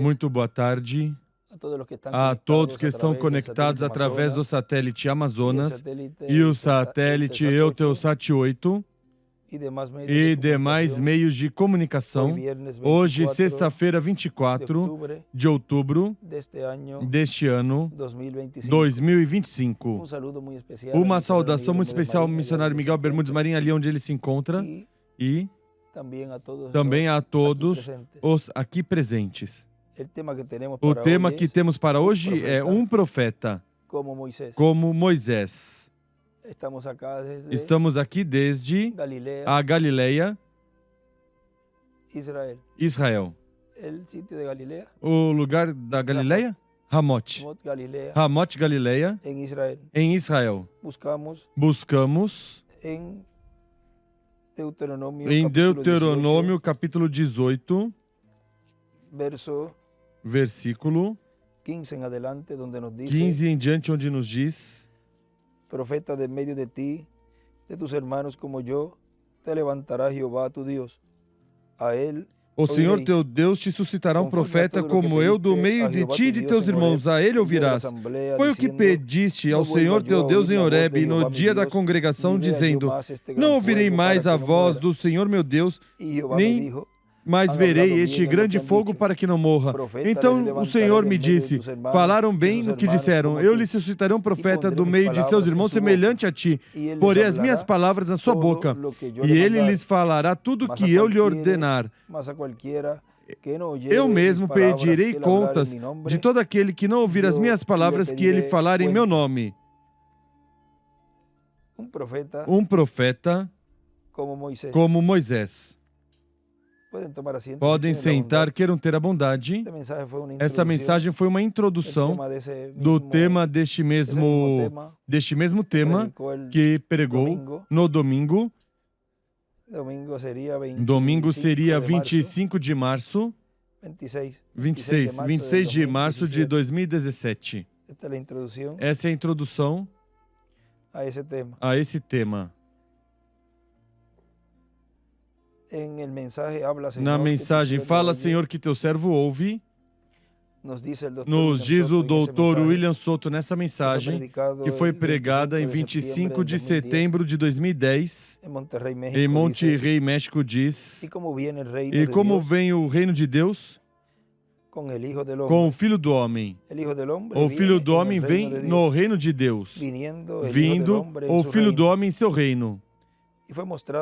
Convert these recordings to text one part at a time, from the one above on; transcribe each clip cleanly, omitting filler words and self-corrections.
Muito boa tarde a todos que estão conectados através do satélite Amazonas e o satélite Eutelsat 8 e demais meios de comunicação. Hoje, sexta-feira, 24 de outubro deste ano 2025. Uma saudação muito especial ao missionário Miguel Bermudes Marinho, ali onde ele se encontra, e também a todos os aqui presentes. O tema que temos para hoje é um profeta como Moisés. Estamos aqui desde a Galileia, Israel. O lugar da Galileia? Ramot. Ramot, Galileia, em Israel. Buscamos em Deuteronômio capítulo 18, versículo 15 em diante, onde nos diz: Profeta de meio de ti, de tus hermanos como eu, te levantará Jeová tu Deus. A ele o Senhor teu Deus te suscitará um profeta como eu do meio de ti e de teus irmãos. A ele ouvirás. Foi o que pediste ao Senhor teu Deus em Horebe no dia da congregação, dizendo: Não ouvirei mais a voz do Senhor meu Deus, nem mas verei este grande fogo para que não morra. Então o Senhor me disse: Falaram bem no que disseram. Eu lhe suscitarei um profeta do meio de seus irmãos semelhante a ti. Porei as minhas palavras na sua boca, e ele lhes falará tudo o que eu lhe ordenar. Eu mesmo pedirei contas de todo aquele que não ouvir as minhas palavras que ele falar em meu nome. Um profeta como Moisés. Podem sentar, queiram ter a bondade. Essa mensagem foi uma introdução do tema deste mesmo tema que pregou no domingo. Domingo seria 25 de março. 26 de março de 2017. Essa é a introdução a esse tema. Na mensagem, fala, Senhor, que teu servo ouve. Nos diz o doutor William Soto nessa mensagem, que foi pregada em 25 de setembro de 2010, em Monterrey, México, diz: E como vem o reino de Deus? Com o Filho do Homem. O Filho do Homem vem no reino de Deus, vindo o Filho do Homem em seu reino.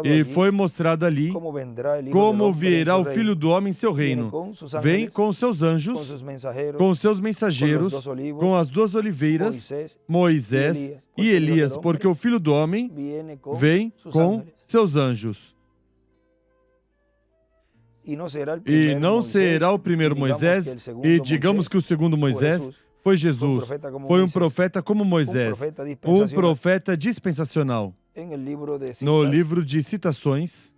E foi mostrado ali como virá o Filho do Homem em seu reino. Vem com seus anjos, com seus mensageiros, com as duas oliveiras, Moisés e Elias, porque o Filho do Homem vem com seus anjos. E não será o primeiro Moisés, e digamos que o segundo Moisés foi Jesus. Foi um profeta como Moisés, um profeta dispensacional. No livro de citações,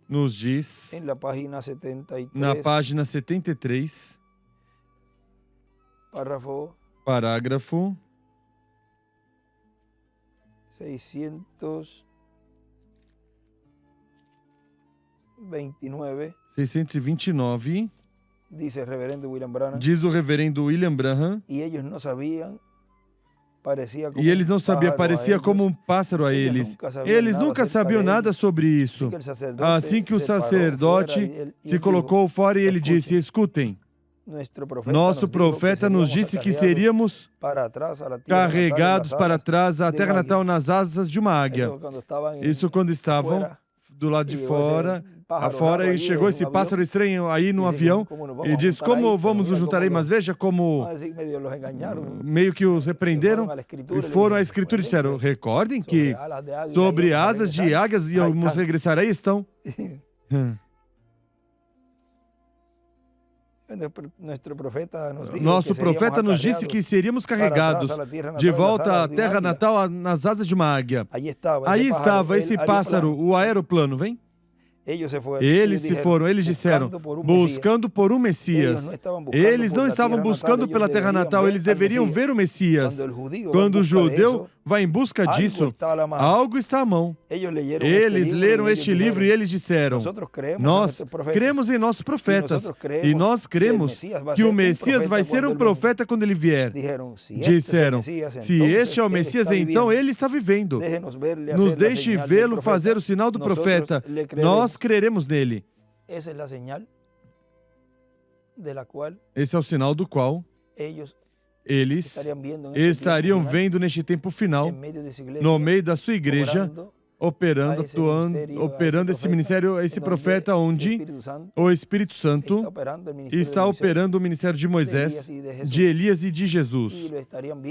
nos diz, na página 73, parágrafo 629, diz o reverendo William Branham, e eles não sabiam. E eles não sabiam, parecia como um pássaro a eles. Eles nunca sabiam nada sobre isso. Assim que o sacerdote se colocou fora e ele disse: Escutem, nosso profeta nos disse que seríamos carregados para trás à terra natal nas asas de uma águia. Isso quando estavam do lado de fora, afora, e chegou esse pássaro estranho aí no avião e disse: Como vamos nos juntar aí? Mas veja como meio que os repreenderam e foram à Escritura e disseram: Recordem que sobre asas de águias íamos regressar. Aí estão. Nosso profeta nos disse que seríamos carregados de volta à terra natal nas asas de uma águia. Aí estava esse pássaro, o aeroplano, vem? Eles se foram, eles disseram, buscando por um Messias. Eles não estavam buscando pela terra natal, eles deveriam ver o Messias. Quando o judeu vai em busca disso, algo está à mão. Eles leram este livro e eles disseram: nós cremos em nossos profetas e nós cremos que o Messias vai ser um profeta quando ele vier. Disseram: se este é o Messias, então ele está vivendo. Nos deixe vê-lo fazer o sinal do profeta. Nós creremos nele. Esse é o sinal do qual eles estariam vendo neste tempo final, no meio da sua igreja, operando, atuando, operando esse ministério, esse profeta, onde o Espírito Santo está operando o ministério de Moisés, de Elias e de Jesus.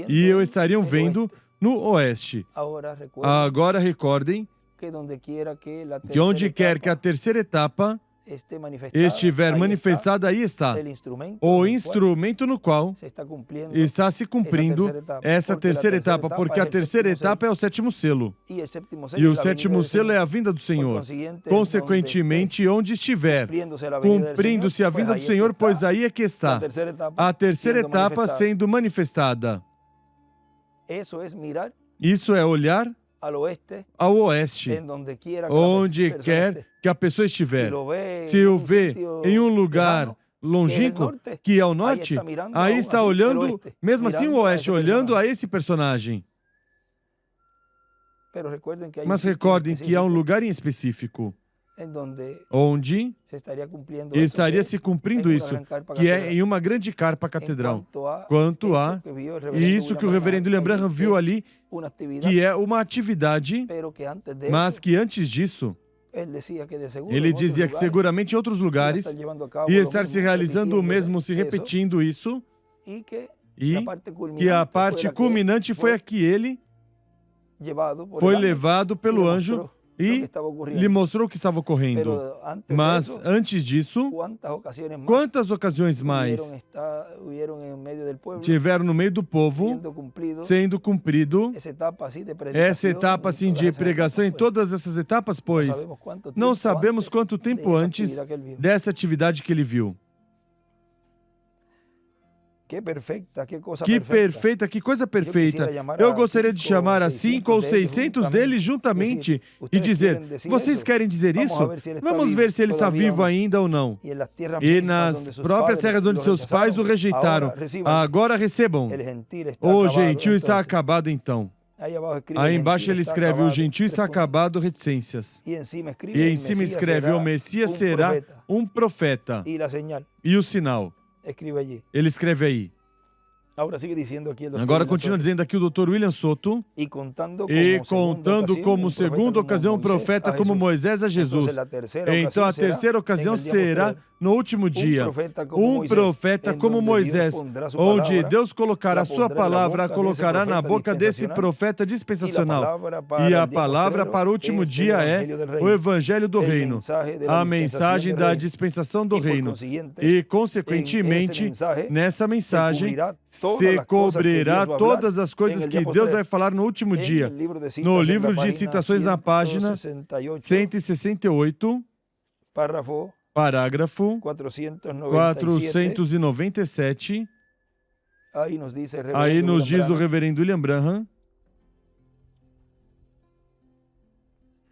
E o estariam vendo no oeste. Agora recordem que onde quer que a terceira etapa estiver manifestada, aí está o instrumento no qual está se cumprindo essa terceira etapa, porque a terceira etapa é o sétimo selo. E o sétimo selo é a vinda do Senhor. Consequentemente, onde estiver cumprindo-se a vinda do Senhor, pois aí é que está a terceira etapa sendo manifestada. Isso é olhar ao oeste, onde quer que a pessoa estiver. Se o vê em um lugar longínquo, que é o norte, aí está olhando, mesmo assim o oeste, olhando a esse personagem. Mas recordem que há um lugar em específico onde estaria se cumprindo isso, que é em uma grande carpa catedral. Quanto a isso que o reverendo William Branham viu ali, que é uma atividade, mas que antes disso, ele dizia que seguramente em outros lugares ia estar se realizando o mesmo, se repetindo isso, e que a parte culminante foi a que ele foi levado pelo anjo e lhe mostrou o que estava ocorrendo. Mas, antes disso, quantas ocasiões mais tiveram no meio do povo sendo cumprido essa etapa assim de pregação em todas essas etapas, pois não sabemos quanto tempo antes dessa atividade que ele viu. Que perfeita, que coisa perfeita. Eu gostaria de chamar a 5 ou 600 deles juntamente e dizer: vocês querem dizer isso? Vamos ver se ele está vivo ainda ou não. E nas próprias terras onde seus pais o rejeitaram, agora recebam. O gentio está acabado então. Aí embaixo ele escreve: o gentio está acabado, reticências. E em cima escreve: o Messias será um profeta. E o sinal. Ele escreve aí. Agora continua dizendo aqui o Dr. William Soto, e contando como segunda ocasião um profeta como Moisés a Jesus. Então a terceira ocasião será no último dia, um profeta como Moisés, onde Deus colocará a sua palavra, colocará na boca desse profeta dispensacional. E a palavra para o último dia é o Evangelho do Reino, a mensagem da dispensação do Reino. E, consequentemente, nessa mensagem se cobrirá todas as coisas que Deus vai falar no último dia. No livro de citações, na página 168, parágrafo 497, aí nos diz o reverendo William Branham: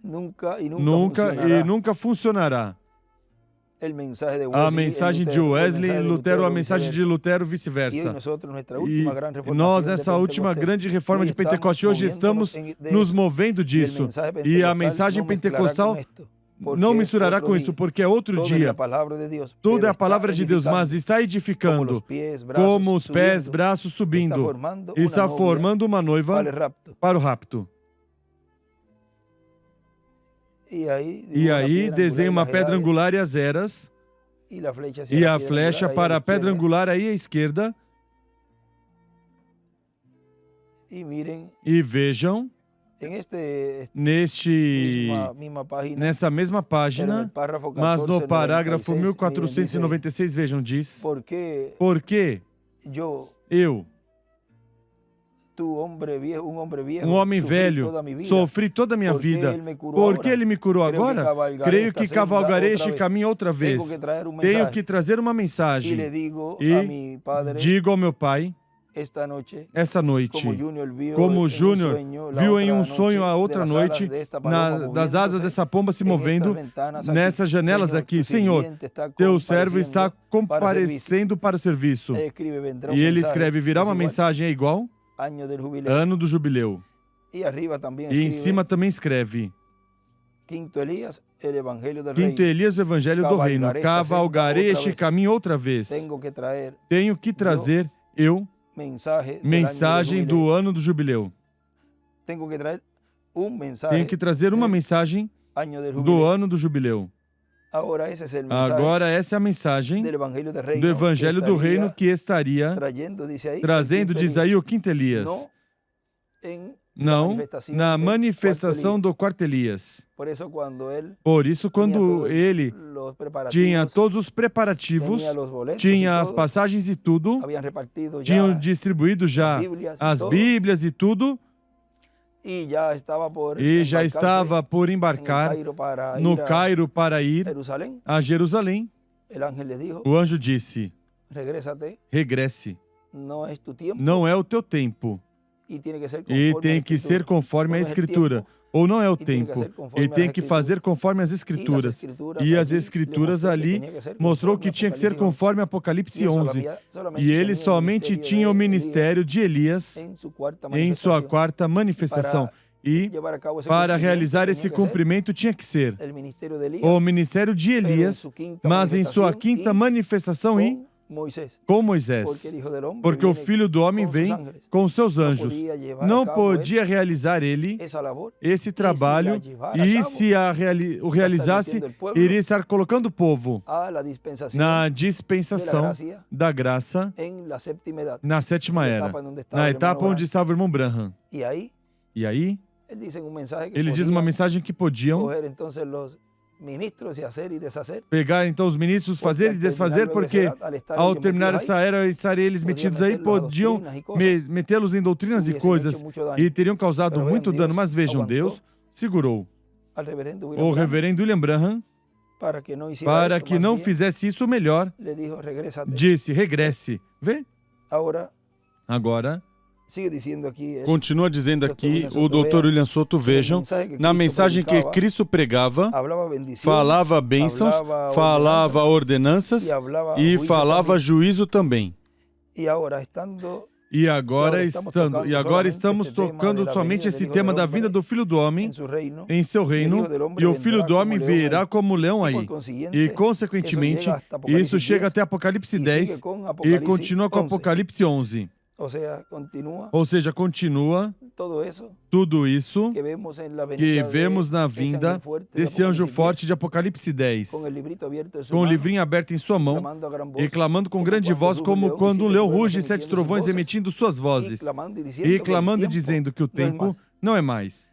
nunca funcionará a mensagem de Wesley, Lutero, a mensagem de Lutero, vice-versa. E nós, nessa última grande reforma de Pentecoste, hoje estamos nos movendo disso. E a mensagem pentecostal não misturará com isso, porque é outro dia. Tudo é a palavra de Deus, mas está edificando, como os pés, braços subindo. Está formando uma noiva para o rapto. E aí desenha uma pedra angular e as eras, e a flecha para a pedra angular aí à esquerda. E vejam, nessa mesma página, mas no parágrafo 1496, vejam, diz: porque eu, um homem velho, sofri toda a minha vida. Porque ele me curou agora, creio que cavalgarei este caminho outra vez. Tenho que trazer uma mensagem. E digo ao meu pai: essa noite, como o Júnior viu em um sonho a outra noite, das asas dessa pomba se movendo, nessas janelas aqui, Senhor, teu servo está comparecendo para o serviço. E ele escreve, virá uma mensagem igual, ano do jubileu. E em cima também escreve, Quinto Elias, o Evangelho do Reino. Cavalgarei este caminho outra vez. Tenho que trazer mensagem do ano do jubileu. Tenho que trazer uma mensagem do ano do jubileu. Agora essa é a mensagem do Evangelho do Reino que estaria trazendo, diz aí, o quinto Elias. Não, na manifestação do quarto Elias. Por isso, quando ele tinha todos os preparativos, tinha as passagens e tudo, tinham distribuído já as Bíblias e tudo, e já estava por embarcar no Cairo para ir a Jerusalém. O anjo disse, regresse, não é o teu tempo. E tem que ser conforme a Escritura. Ou não é o tempo. E tem que fazer conforme as Escrituras. E as Escrituras ali mostrou que tinha que ser conforme Apocalipse 11. E ele somente tinha o ministério de Elias em sua quarta manifestação. E para realizar esse cumprimento tinha que ser o ministério de Elias, mas em sua quinta manifestação com Moisés, porque o Filho do Homem vem com seus anjos. Não podia realizar ele esse trabalho, e se o realizasse, iria estar colocando o povo na dispensação da graça na sétima era, na etapa onde estava o irmão Branham. E aí, ele diz uma mensagem que podiam pegar então os ministros, fazer e desfazer, porque ao terminar essa era, estariam eles metidos aí, podiam metê-los em doutrinas e coisas, e teriam causado muito dano. Mas vejam, Deus segurou o reverendo William Branham para que não fizesse isso melhor. Disse, regresse. Vê? Agora, continua dizendo aqui o Dr. William Soto, vejam, na mensagem que Cristo pregava, falava bênçãos, falava ordenanças e falava juízo também. E agora estamos tocando somente esse tema da vinda do Filho do Homem em seu reino, e o Filho do Homem virá como leão aí. E, consequentemente, isso chega até Apocalipse 10 e continua com Apocalipse 11. Ou seja, continua tudo isso que vemos na vinda desse anjo forte de Apocalipse 10, com o livrinho aberto em sua mão, e clamando com grande voz, como quando um leão ruge, 7 trovões emitindo suas vozes, e clamando e dizendo que o tempo não é mais.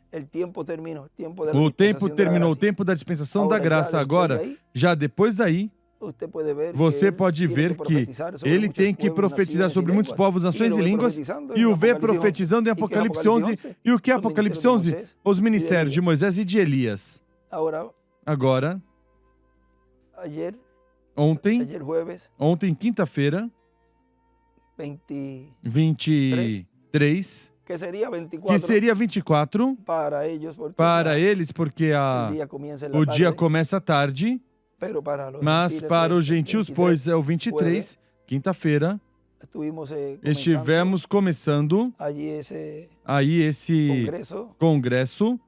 O tempo terminou, o tempo da dispensação da graça. Agora, já depois daí, você pode ver que ele tem que profetizar sobre muitos povos, nações e línguas, e o vê profetizando em Apocalipse 11. E o que é Apocalipse 11? Os ministérios de Moisés e de Elias. Agora, ontem, quinta-feira, 23, que seria 24 para eles, porque o dia começa tarde. Mas para os gentios, pois é o 23, quinta-feira, estivemos começando aí esse congresso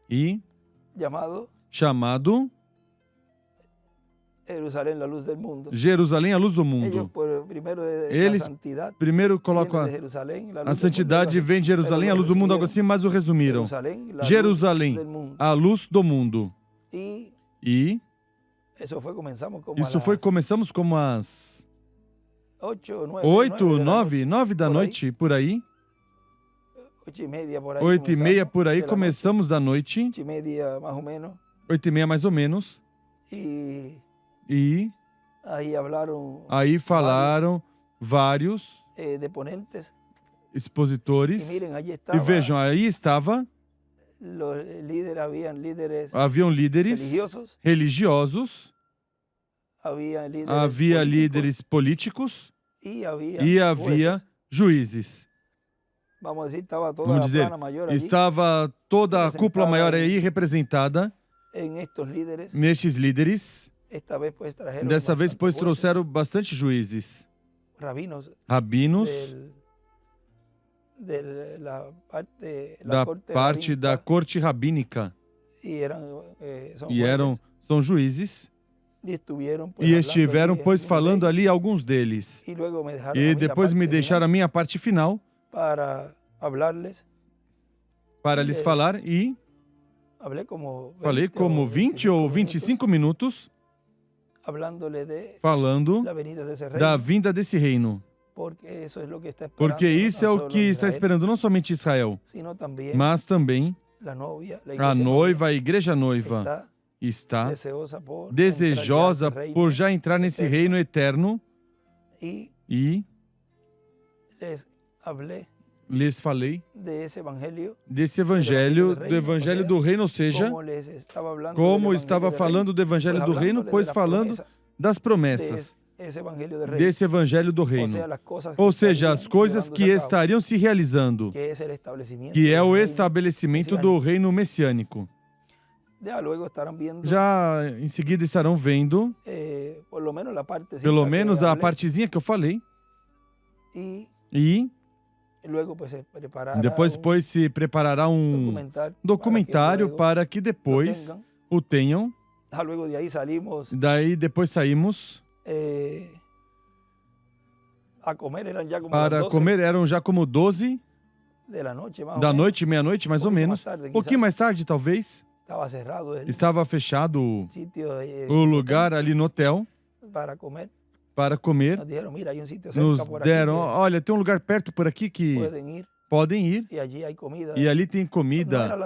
e chamado Jerusalém, a luz do mundo. Eles primeiro colocam a santidade, vem de Jerusalém, a luz do mundo, algo assim, mas o resumiram. Jerusalém, a luz do mundo. E começamos como às 9 da noite, por aí. 8:30 por aí, começamos da noite. 8:30 mais ou menos. E aí falaram vários expositores. E vejam, aí estava... Haviam líderes religiosos, havia líderes políticos, E havia juízes. Vamos dizer, estava toda a cúpula maior aí representada nestes líderes. Dessa vez, pois, trouxeram bastante juízes, rabinos, da parte da corte rabínica. São juízes. E estiveram, pois, falando ali alguns deles. E depois me deixaram a minha parte final para lhes falar e falei como 20 ou 25 minutos falando da vinda desse reino. Porque isso é o que está esperando não somente Israel, mas também a noiva, a igreja noiva, está desejosa por já entrar nesse reino eterno. E lhes falei desse evangelho, do evangelho do reino, ou seja, como estava falando do evangelho do reino, pois falando das promessas desse evangelho do reino. Ou seja, as coisas que estariam se realizando, que é o estabelecimento do reino messiânico. Já em seguida estarão vendo, pelo menos a partezinha que eu falei, e depois, pois, se preparará um documentário para que depois o tenham. Daí depois saímos para comer, eram já como 12 da noite, meia-noite, mais ou menos. Um pouquinho mais tarde, talvez. Estava fechado o lugar ali no hotel para comer. Nos deram, olha, tem um lugar perto por aqui que podem ir. E ali tem comida.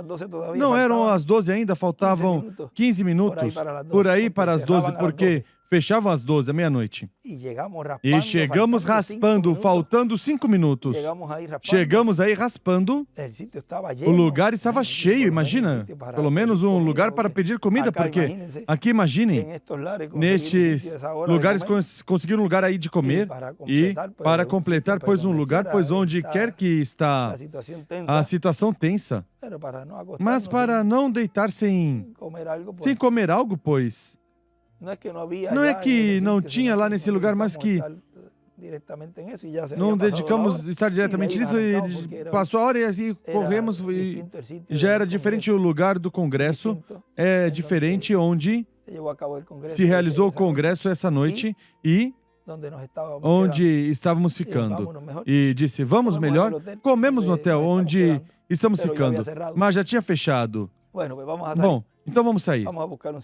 Não eram as 12 ainda, faltavam 15 minutos por aí para as 12, porque fechavam às 12, à meia-noite. E chegamos raspando, faltando 5 minutos. Chegamos aí raspando. O lugar estava cheio, imagina. Pelo menos um lugar para pedir comida, porque aqui, imaginem, nestes lugares conseguiram um lugar aí de comer. E para completar, pois, um lugar, pois, onde quer que está a situação tensa. Mas para não deitar sem comer algo, pois. Não é que não tinha lá nesse lugar, mas que não dedicamos a estar diretamente nisso e passou a hora e assim corremos e já era diferente o lugar do congresso, é diferente onde se realizou o congresso essa noite e onde estávamos ficando. E disse, vamos melhor, comemos no hotel onde estamos ficando, mas já tinha fechado. Bom, então vamos sair.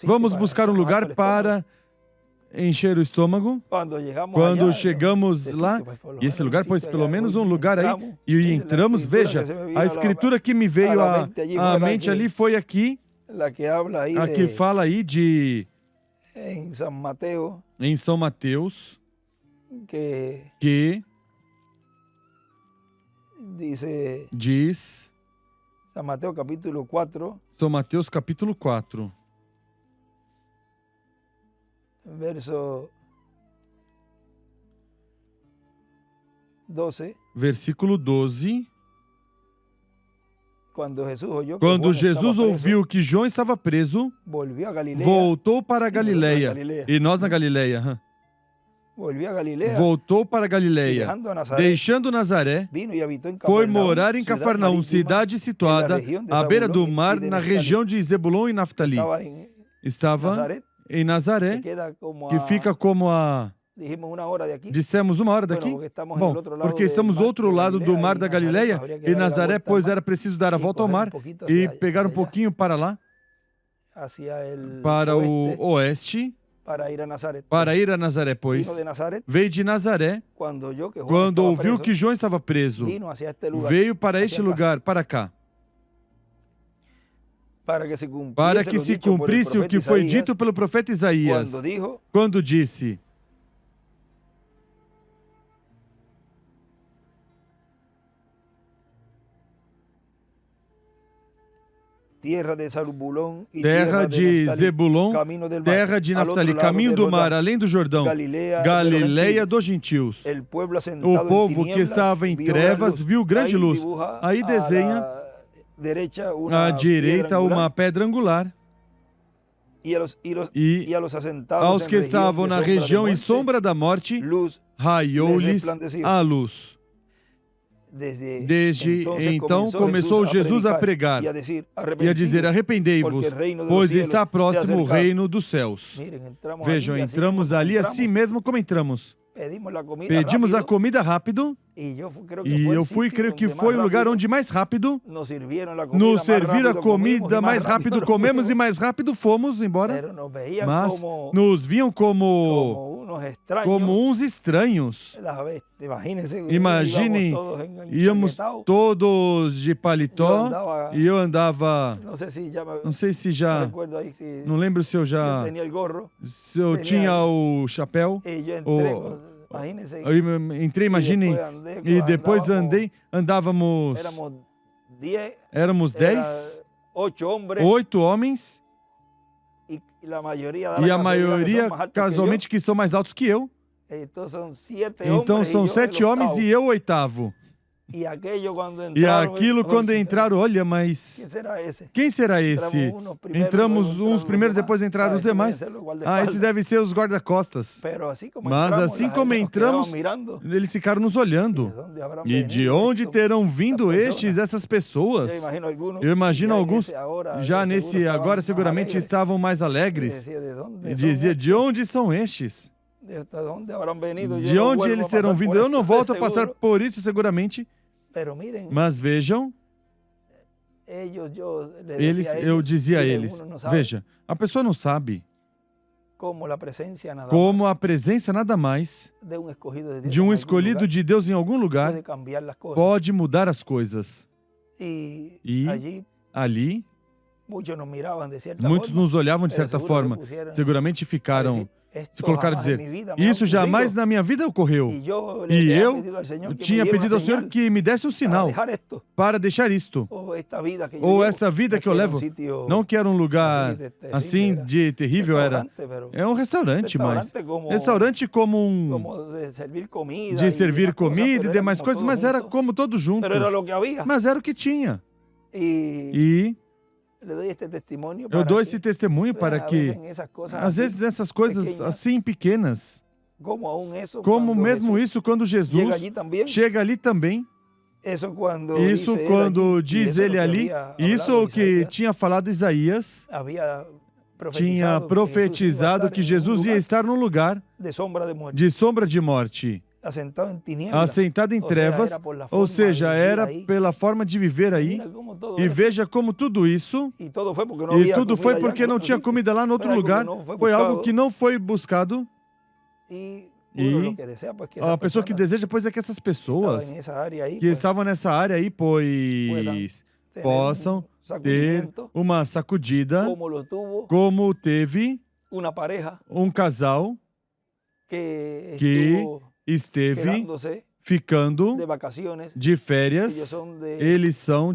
Vamos buscar um lugar para encher o estômago. Quando chegamos lá, e esse lugar, pois pelo menos um lugar aí, e entramos, veja, a escritura que me veio à mente ali foi aqui, a que fala aí de em São Mateus, que diz São Mateus capítulo 4. São Mateus capítulo 4. Verso 12. Versículo 12. Quando Jesus ouviu que João estava preso, voltou para a Galileia. E nós na Galileia. Voltou para a Galileia, deixando Nazaré, foi morar em Cafarnaum, cidade situada à beira do mar, na região de Zebulon e Naftali. Estava em Nazaré, que fica como a... Dissemos 1 hora daqui? Bom, porque estamos do outro lado do mar da Galileia, e Nazaré, pois era preciso dar a volta ao mar e pegar um pouquinho para lá, para o oeste, para ir a Nazaré, pois veio de Nazaré, quando ouviu que João estava preso, veio para este lugar, para cá, para que se cumprisse o que foi dito pelo profeta Isaías, quando disse: terra de Zebulon, terra de Naftali, caminho do mar, além do Jordão, Galileia dos gentios. O povo que estava em trevas viu grande luz. Aí desenha à direita uma pedra angular. E aos que estavam na região e sombra da morte, raiou-lhes a luz. Desde então começou Jesus a pregar e a dizer: arrependei-vos, pois está próximo o reino dos céus. Vejam, entramos ali assim mesmo como entramos. Pedimos a comida rápido, e eu fui, creio que foi o lugar onde mais rápido nos serviram a comida mais rápido, comemos e mais rápido fomos embora, mas nos viam como uns estranhos. Imaginem, íamos todos de paletó e eu andava, não sei se já, não lembro se eu tinha o chapéu, eu entrei, imaginem, e depois éramos 10, 8 homens, e a maioria casualmente que são mais altos que eu. Então são 7 homens e eu 8º. E aquilo quando entraram, olha, mas quem será esse? Entramos uns primeiros, depois entraram os demais. Esses devem ser os guarda-costas. Mas assim como entramos, eles ficaram nos olhando. E de onde terão vindo essas pessoas? Eu imagino alguns, já agora seguramente estavam mais alegres. E dizia: de onde são estes? De onde eles serão vindo? Eu não volto a passar por isso seguramente. Mas vejam, eu dizia a eles, veja, a pessoa não sabe como a presença nada mais de um escolhido de Deus em algum lugar pode mudar as coisas. E ali, muitos nos olhavam de certa forma, seguramente ficaram, se colocaram a dizer: isso jamais na minha vida ocorreu. E eu tinha pedido ao Senhor que me desse um sinal para deixar isto. Ou essa vida que eu levo. Não que era um lugar assim de terrível, é um restaurante, mas restaurante de servir comida e demais coisas, mas era como todos juntos. Mas era o que tinha. E eu dou esse testemunho para que, às vezes, nessas coisas assim pequenas, como mesmo isso, quando Jesus chega ali também, isso quando diz ele ali, isso que tinha falado Isaías, tinha profetizado que Jesus ia estar num lugar de sombra de morte, assentado em trevas, ou seja, era pela forma de viver aí. E veja como tudo isso, e tudo foi porque não tinha comida lá no outro lugar, foi algo que não foi buscado. E a pessoa que deseja, pois, é que essas pessoas que estavam nessa área aí, pois, possam ter uma sacudida, como teve um casal que esteve ficando de férias. Eles são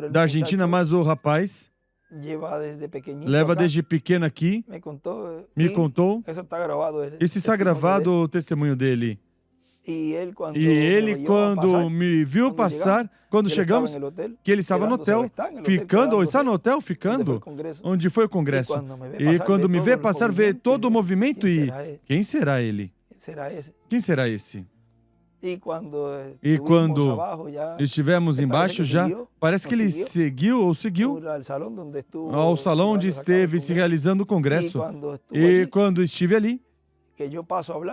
da Argentina, mas o rapaz leva desde pequeno aqui, me contou. Isso está gravado, o testemunho dele. E ele, quando me viu passar, quando chegamos, que ele estava no hotel, ficando, ou está no hotel, ficando, onde foi o congresso. E quando me vê passar, vê todo o movimento e... quem será ele? Quem será esse? E quando estivemos embaixo já, parece que ele seguiu ao salão onde esteve se realizando o congresso. E quando estive ali,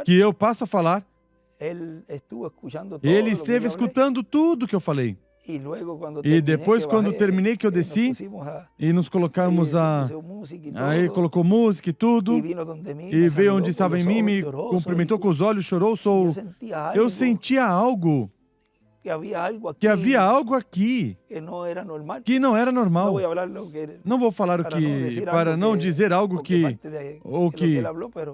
que eu passo a falar, ele esteve escutando tudo que eu falei. E depois, quando terminei, que eu desci e nos colocamos aí colocou música e tudo, e veio onde estava em mim, me cumprimentou com os olhos, chorou, eu sentia algo, que havia algo aqui, que não era normal. Não vou falar o que, para não dizer algo que,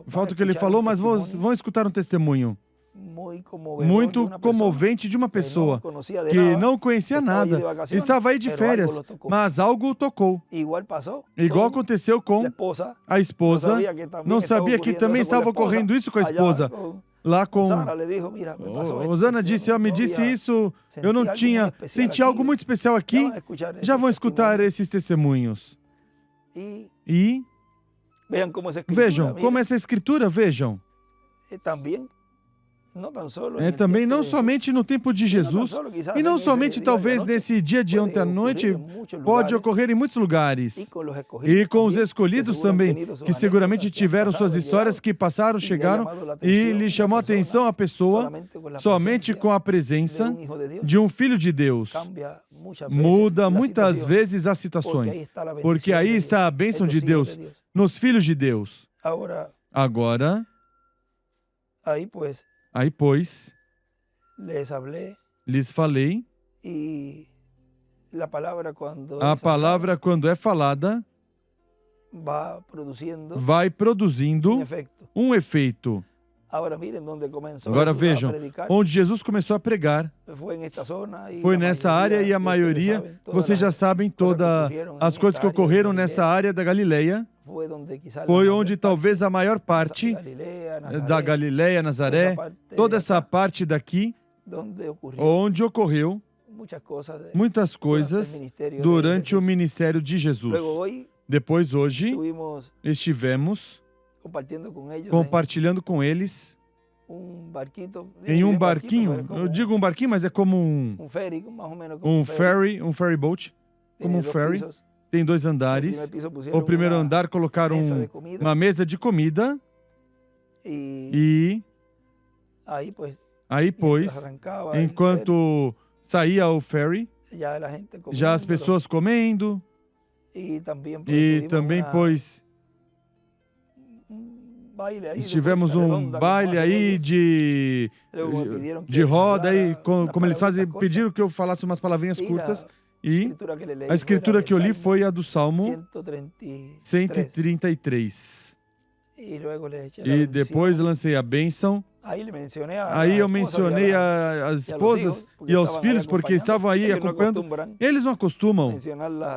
falta o que ele falou, mas vão escutar um testemunho. muito comovente de uma pessoa que não conhecia nada, estava aí de férias, mas algo o tocou. Igual aconteceu com a esposa, não sabia que também estava ocorrendo isso com a esposa. Lá com... Rosana disse, me disse isso, eu não tinha... Senti algo muito especial aqui. Já vão escutar esses testemunhos. E vejam como essa escritura, vejam. Também não somente no tempo de Jesus, e não somente talvez nesse dia de ontem à noite, pode ocorrer em muitos lugares. E com os escolhidos também, que seguramente tiveram suas histórias, que passaram, chegaram, e lhe chamou a atenção a pessoa, somente com a presença de um Filho de Deus. Muda muitas vezes as situações, porque aí está a bênção de Deus, nos filhos de Deus. Agora, aí, pois, lhes falei, a palavra, quando é falada, vai produzindo um efeito. Agora vejam, onde Jesus começou a pregar, foi nessa área, e a maioria, vocês já sabem todas as coisas que ocorreram nessa área da Galileia. Foi onde talvez a maior parte da Galileia, Nazaré, toda essa parte daqui, onde ocorreu muitas coisas durante o ministério de Jesus. Depois, hoje, estivemos compartilhando com eles em um barquinho. Eu digo um barquinho, mas é como um ferry boat, como um ferry. Tem 2 andares. O primeiro andar colocaram uma mesa de comida. E aí, pois, enquanto saía o ferry, já as pessoas comendo. E também, pois, tivemos um baile aí de roda, aí, como eles fazem, pediram que eu falasse umas palavrinhas curtas. E a escritura que eu li foi a do Salmo 133. E depois lancei a bênção. Aí eu mencionei as esposas e aos filhos, porque estavam aí acompanhando. Eles não acostumam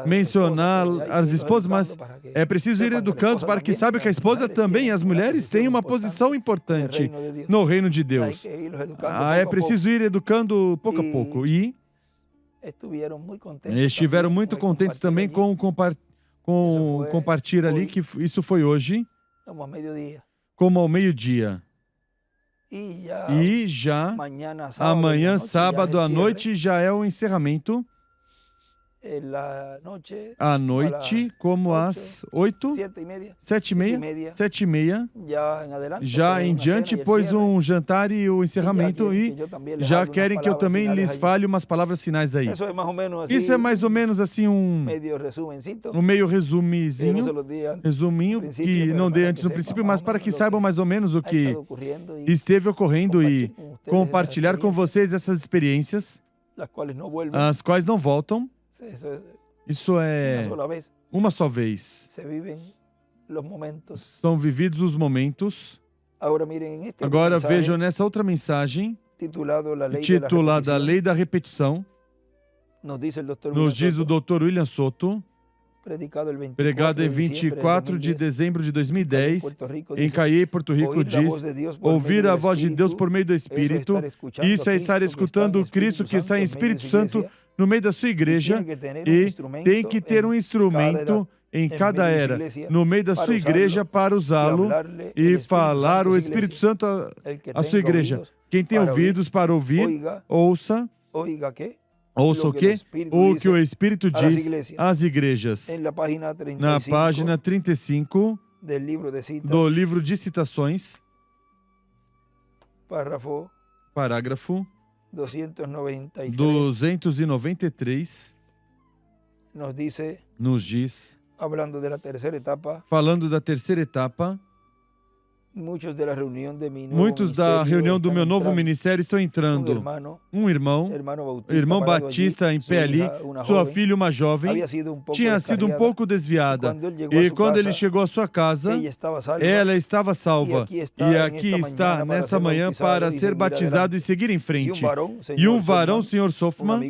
mencionar as esposas, mas é preciso ir educando para que saibam que a esposa também, as mulheres, têm uma posição importante no reino de Deus. É preciso ir educando pouco a pouco. E estiveram muito contentes também com compartilhar ali, que isso foi hoje, como ao meio-dia. E já amanhã, sábado à noite, já é o encerramento. À noite, como às 8, 7h30, já em diante, pois um jantar e o encerramento, e já querem que eu também lhes fale umas palavras finais aí. Isso é mais ou menos assim um meio resuminho, que não dei antes no princípio, mas para que saibam mais ou menos o que esteve ocorrendo e compartilhar com vocês essas experiências, as quais não voltam. Isso é uma só vez. São vividos os momentos. Agora vejam nessa outra mensagem, titulada A Lei da Repetição, nos diz o Dr. William Soto, pregado em 24 de dezembro de 2010, em Cayey, Porto Rico, diz: ouvir a voz de Deus por meio do Espírito, isso é estar escutando o Cristo que está em Espírito Santo no meio da sua igreja, e tem que ter um instrumento em cada era, no meio da sua igreja, para usá-lo e falar o Espírito Santo à sua igreja. Quem tem ouvidos para ouvir, ouça. Ouça o quê? O que o Espírito diz às igrejas. Na página 35 do livro de citações, parágrafo 293, nos diz, falando da terceira etapa Muitos da reunião do meu novo ministério estão entrando. Um irmão Batista em pé ali, sua filha, uma jovem, tinha sido um pouco desviada. E quando ele chegou à sua casa, ela estava salva. E aqui está, nessa manhã, para ser batizado e seguir em frente. E um varão, Sr. Sofman,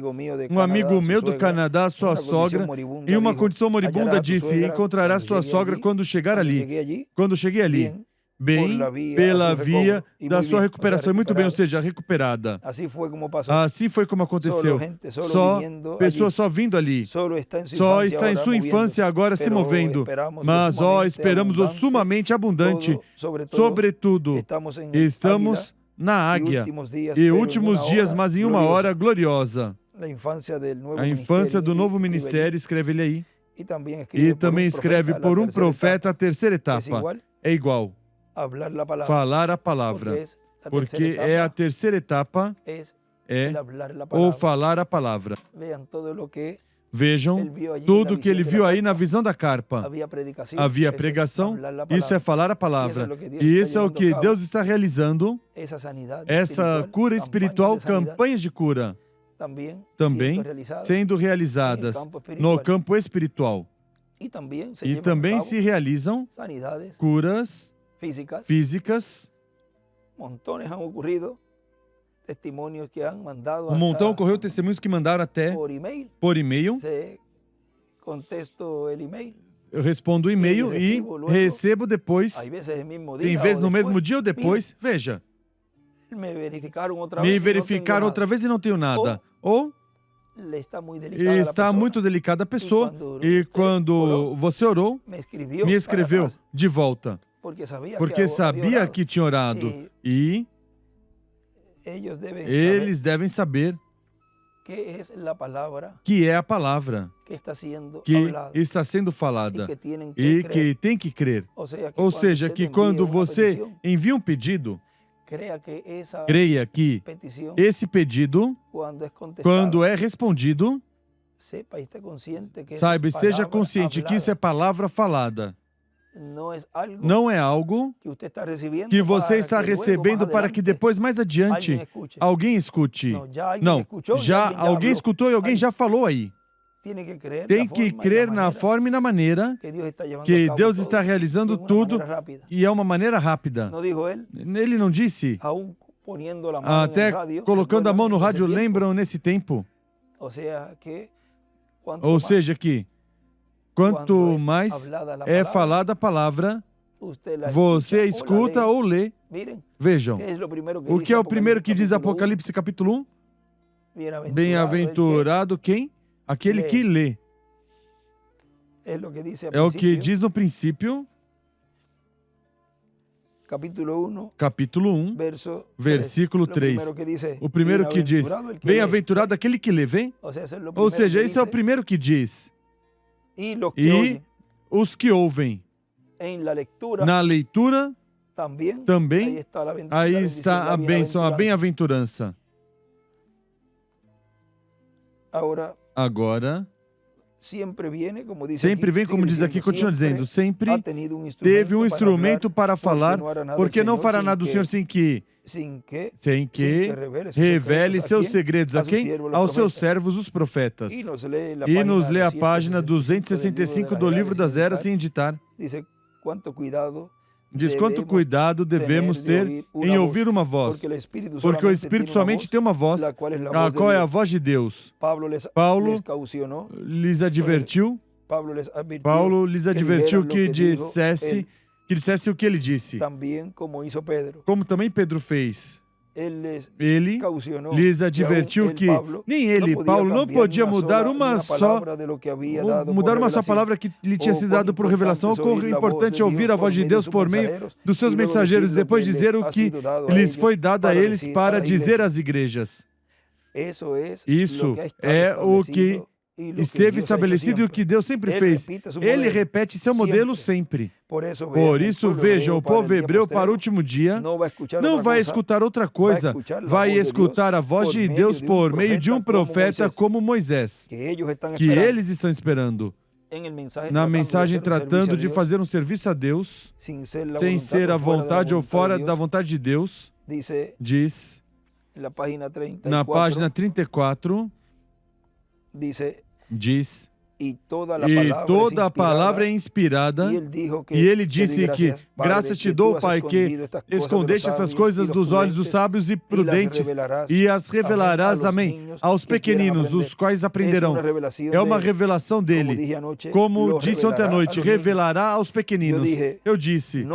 um amigo meu do Canadá, sua sogra, em uma condição moribunda, disse: encontrarás tua sogra quando chegar ali. Quando cheguei ali, bem, pela via da sua recuperação. Muito bem, ou seja, recuperada. Assim foi como aconteceu. Só pessoas só vindo ali. Só está em sua infância agora se movendo. Mas, esperamos o sumamente abundante. Sobretudo, estamos na águia. E últimos dias, mas em uma hora gloriosa. A infância do novo ministério, escreve ele aí. E também escreve por um profeta a terceira etapa. É igual. Falar a palavra. Porque é a terceira etapa, ou falar a palavra. Vejam tudo que ele viu aí na visão da carpa. Havia pregação, isso é falar a palavra. E isso é o que Deus está realizando, essa cura espiritual, campanhas de cura, também sendo realizadas no campo espiritual. E também se realizam curas físicas. Um montão ocorreu, testemunhos que mandaram até por e-mail. Eu respondo o e-mail e recebo depois. Tem vezes no mesmo dia ou depois. Veja. Me verificaram outra vez e não tenho nada. Ou está muito delicada a pessoa e quando você orou, me escreveu de volta. Porque sabia que tinha orado. E eles devem saber que é a palavra que está sendo falada e que tem que crer. Ou seja, que quando você envia um pedido, creia que esse pedido, quando é respondido, saiba e seja consciente que isso é palavra falada. Não é algo que você está recebendo para que depois, mais adiante, alguém escute. Não, já alguém escutou e alguém já falou aí. Tem que crer na forma e na maneira que Deus está realizando tudo e é uma maneira rápida. Ele não disse, até colocando a mão no rádio, lembram nesse tempo? Ou seja, que quanto mais é falada a palavra, você escuta ou lê. Vejam, o que é o primeiro que diz Apocalipse capítulo 1? Bem-aventurado quem? Aquele que lê. É o que diz no princípio, capítulo 1, versículo 3. O primeiro que diz, bem-aventurado aquele que lê, vem? Ou seja, esse é o primeiro que diz. E os que ouvem. Na leitura, também, aí está a bênção, a bem-aventurança. Agora, sempre vem, como diz aqui, continua dizendo, sempre teve um instrumento para falar, porque não fará nada o Senhor sem que revele seus segredos a quem? Aos seus servos, os profetas. E nos lê a página 265 do Livro das Eras sem editar. Diz quanto cuidado devemos ter em ouvir uma voz, porque o Espírito somente tem uma voz, a qual é a voz de Deus. Paulo lhes advertiu que dissesse o que ele disse, como também Pedro fez. Ele lhes advertiu que nem ele, Paulo, não podia mudar uma só palavra que lhe tinha sido dada por revelação. O importante é ouvir a voz de Deus por meio dos seus mensageiros, depois dizer o que lhes foi dado a eles para dizer às igrejas. Isso é o que esteve estabelecido e o que Deus sempre fez. Ele repete seu modelo sempre. Por isso, veja, o povo hebreu para o último dia não vai escutar outra coisa, vai escutar a voz de Deus por meio de um profeta como Moisés, que eles estão esperando. na mensagem tratando de fazer um serviço a Deus, sem ser a vontade ou fora da vontade de Deus, diz na página 34, diz: e toda a palavra é inspirada, e ele disse que graças te dou, Pai, que escondeste essas coisas dos olhos dos sábios e prudentes, e as revelarás, amém, aos pequeninos, os quais aprenderão. É uma revelação dele. Como disse ontem à noite, revelará aos pequeninos. Eu disse,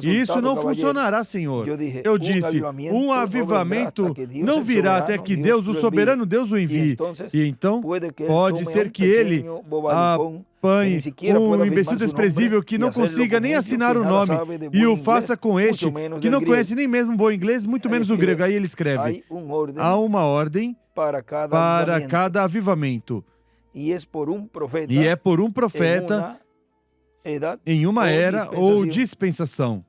isso não funcionará, Senhor. Eu disse, um avivamento não virá até que Deus, o soberano Deus, o envie. E então, pode ser que ele apanhe um imbecil desprezível que não consiga nem assinar o nome e o faça com este, que não conhece nem mesmo bom inglês, muito menos o grego. Aí ele escreve, há uma ordem para cada avivamento. E é por um profeta em uma era ou dispensação.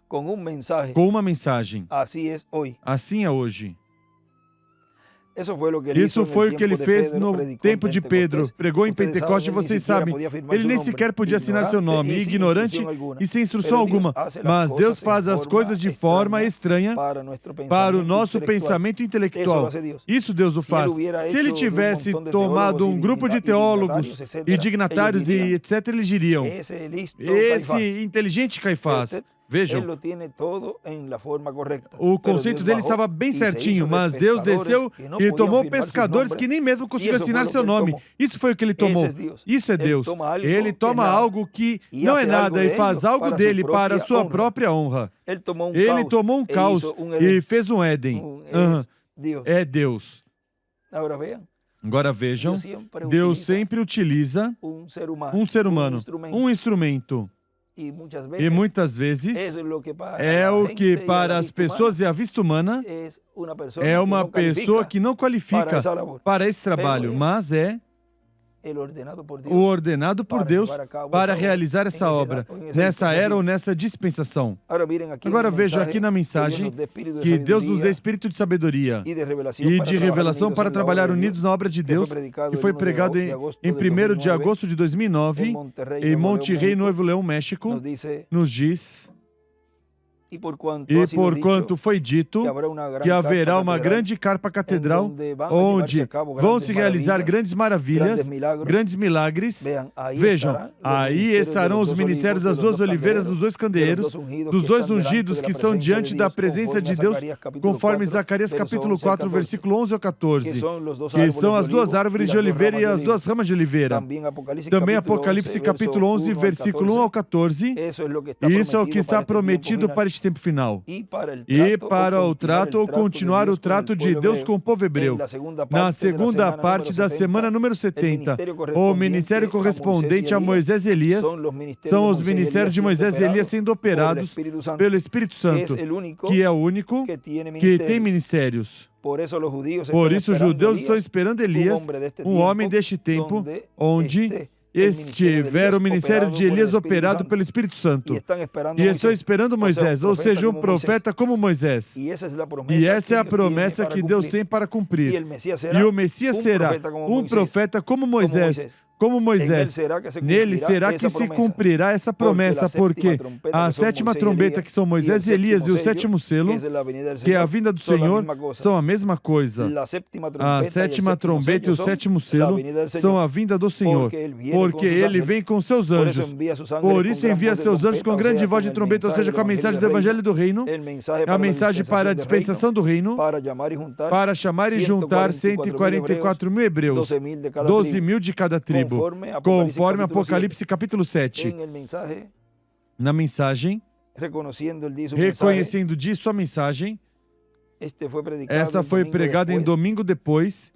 Com uma mensagem. Assim é hoje. Isso foi o que ele fez no tempo de Pedro. Pregou em Pentecostes, vocês sabem. Ele nem sequer podia assinar seu nome, ignorante e sem instrução alguma. Mas Deus faz as coisas de forma estranha para o nosso pensamento intelectual. Isso Deus o faz. Se ele tivesse tomado um grupo de teólogos e dignatários e etc., eles diriam, esse inteligente Caifás, vejam, o conceito dele estava bem certinho, mas Deus desceu e tomou pescadores que nem mesmo conseguiam assinar seu nome. Isso foi o que ele tomou. Isso é Deus. Ele toma algo que não é nada e faz algo dele para a sua própria honra. Ele tomou um caos e fez um Éden. É Deus. Agora vejam, Deus sempre utiliza um ser humano, um instrumento. E muitas vezes é o que para as pessoas é a vista humana, é uma pessoa que não qualifica para esse trabalho, mas é o ordenado por Deus para realizar essa obra, nessa era ou nessa dispensação. Agora vejo aqui na mensagem que Deus nos dê espírito de sabedoria e de revelação para trabalhar unidos na obra de Deus, que foi pregado em 1º de agosto de 2009, em Monterrey, Nuevo León, México, nos diz... E porquanto foi dito que haverá uma grande carpa catedral onde vão se realizar grandes maravilhas, grandes milagres. Vejam, aí estarão os ministérios das duas oliveiras, dos dois candeeiros, dos dois ungidos que estão diante da presença de Deus, conforme Zacarias capítulo 4, versículo 11 ao 14, que são as duas árvores de oliveira e as duas ramas de oliveira. Também Apocalipse capítulo 11, versículo 1 ao 14. Isso é o que está prometido para este tempo final. E para o trato ou continuar o trato de Deus com o povo hebreu. Na segunda parte da semana número 70, o ministério correspondente a Moisés e Elias são os ministérios de Moisés e Elias sendo operados pelo Espírito Santo, que é o único que tem ministérios. Por isso os judeus estão esperando Elias, um homem deste tempo, onde estiver o ministério de Elias operado pelo Espírito Santo. E estão esperando Moisés, ou seja, um profeta como Moisés. E essa é a promessa que Deus tem para cumprir. E o Messias será um profeta como Moisés. Nele será que se cumprirá essa promessa, porque a sétima trombeta, que são Moisés e Elias, e o sétimo selo, que é a vinda do Senhor, são a mesma coisa. A sétima trombeta e o sétimo selo são a vinda do Senhor, porque Ele vem com seus anjos. Por isso envia seus anjos com grande voz de trombeta, ou seja, com a mensagem do Evangelho do Reino, a mensagem para a dispensação do Reino, para chamar e juntar 144 mil hebreus, 12 mil de cada tribo, conforme Apocalipse capítulo 7. Na mensagem, reconhecendo disso a mensagem, essa foi pregada em domingo depois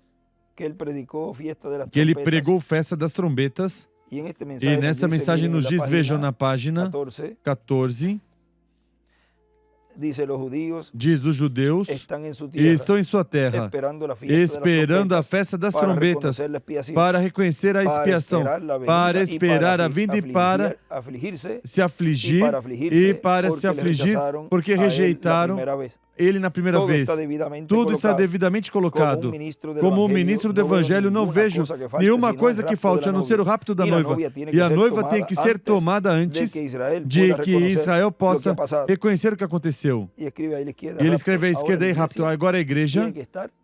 que ele pregou Festa das Trombetas. E nessa mensagem nos diz, vejam na página 14, diz, os judeus estão em sua terra, esperando a festa das trombetas, para reconhecer a expiação, para esperar a vinda e para se afligir, porque rejeitaram ele na primeira vez. Tudo está devidamente colocado. Como um ministro do Evangelho, não vejo nenhuma coisa que falte, a não ser o rapto da noiva. E a noiva tem que ser tomada antes de que Israel possa reconhecer o que aconteceu. E ele escreve à esquerda aí, rapto. Agora a igreja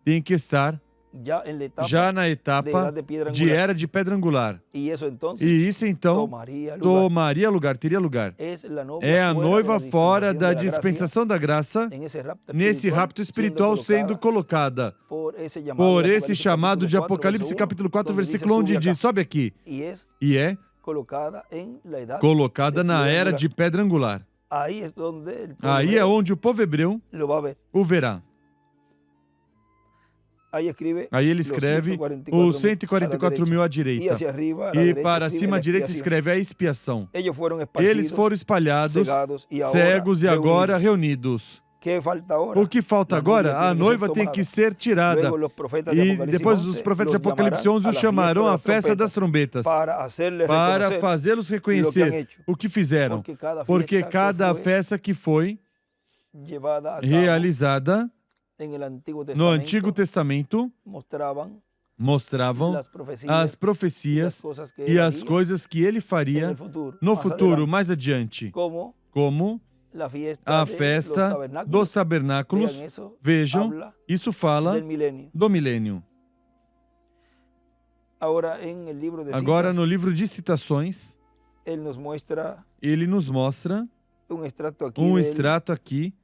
tem que estar já na etapa de era de pedra angular. E isso então tomaria lugar, teria lugar. É a noiva fora da dispensação da graça, nesse rapto espiritual sendo colocada por esse chamado de Apocalipse capítulo 4, versículo 1, onde diz, sobe aqui, e é colocada na era de pedra angular. Aí é onde o povo hebreu o verá. Aí ele escreve os 144 mil à direita. E para cima à direita escreve a expiação. Eles foram espalhados, cegos e agora reunidos. O que falta agora? A noiva tem que ser tirada. E depois os profetas de Apocalipse 11 os chamarão à festa das trombetas para fazê-los reconhecer o que fizeram. Porque cada festa que foi realizada no Antigo Testamento mostravam as profecias e as coisas que ele faria no futuro, mais adiante, como a festa dos tabernáculos. Vejam, isso fala do milênio. Agora, no livro de citações, ele nos mostra um extrato aqui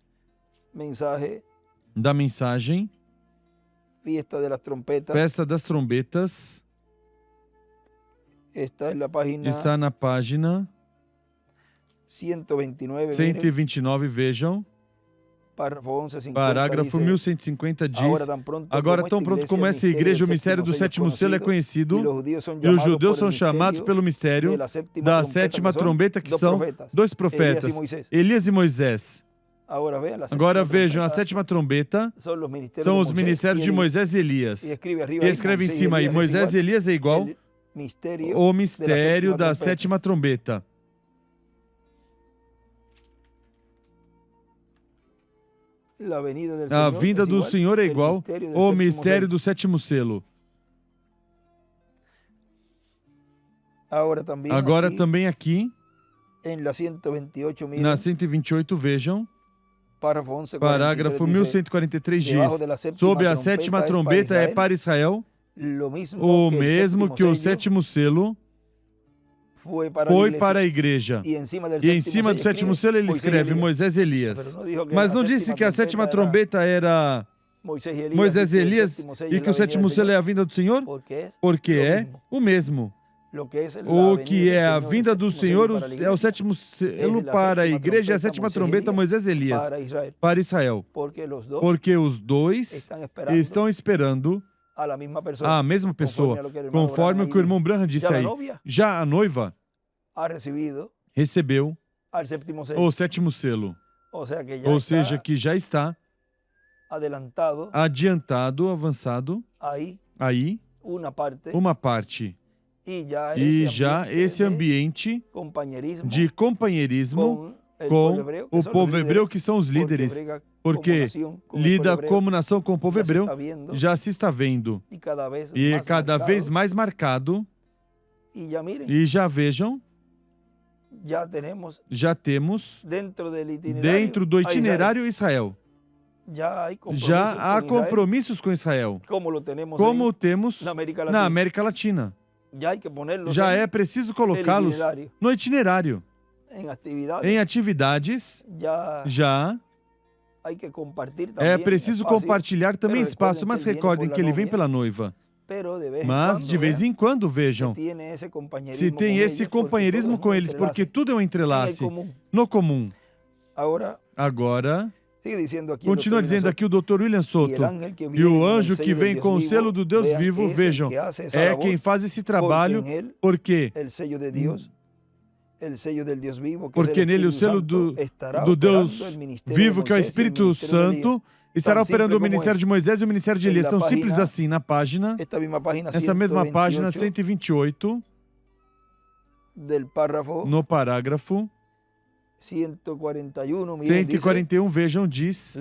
da mensagem Festa das Trombetas. Está na página 129, vejam. Parágrafo 1150 diz, agora tão pronto como essa igreja, o mistério do sétimo selo é conhecido, e os judeus são chamados pelo mistério da sétima trombeta, que são dois profetas, Elias e Moisés. Agora vejam, a sétima trombeta são os ministérios de Moisés e Elias. E escreve em cima aí, Moisés e Elias é igual o mistério da sétima trombeta. A vinda do Senhor é igual ao mistério do sétimo selo. Agora também aqui, na 128, vejam, parágrafo 1143 diz, sob a sétima trombeta é para Israel o mesmo que o sétimo selo foi para a igreja. E em cima do sétimo selo ele escreve Moisés e Elias. Mas não disse que a sétima trombeta era Moisés e Elias e que o sétimo selo é a vinda do Senhor? Porque é o mesmo. O que é a vinda do Senhor é o sétimo selo para a igreja e a sétima trombeta, Moisés e Elias, para Israel. Porque os dois estão esperando a mesma pessoa, conforme o que o irmão Branham disse aí. Já a noiva recebeu o sétimo selo, ou seja, que já está adiantado, avançado, aí, uma parte. E já esse ambiente de companheirismo com o povo hebreu, que são os líderes, porque lida como nação com o povo hebreu, já se está vendo, e é cada vez mais marcado. E já vejam, já temos dentro do itinerário Israel. Já há compromissos com Israel, como temos na América Latina. Já é preciso colocá-los no itinerário. Em atividades, já é preciso compartilhar também espaço, mas recordem que ele vem pela noiva. Mas, de vez em quando, vejam, se tem esse companheirismo com eles, porque tudo é um entrelace no comum. Agora, continua dizendo aqui o Dr. William Soto, e o anjo que vem com o selo do Deus vivo, vejam, é quem faz esse trabalho, porque nele o selo do Deus vivo, que é o Espírito Santo, estará operando o ministério de Moisés e o ministério de Elias. Tão simples assim, na página, essa mesma página 128, no parágrafo, 141, vejam, diz: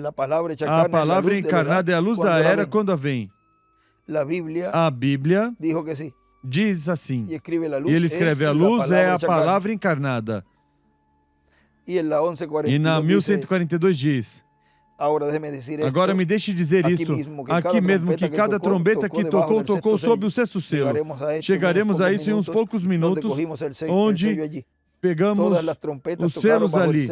a palavra encarnada é a luz da era quando a vem. A Bíblia diz assim. E ele escreve: a luz é a palavra encarnada. E na 1142 diz: agora me deixe dizer isto, aqui mesmo, que cada trombeta que tocou sob o sexto selo. Chegaremos a isso em uns poucos minutos, onde pegamos os selos ali,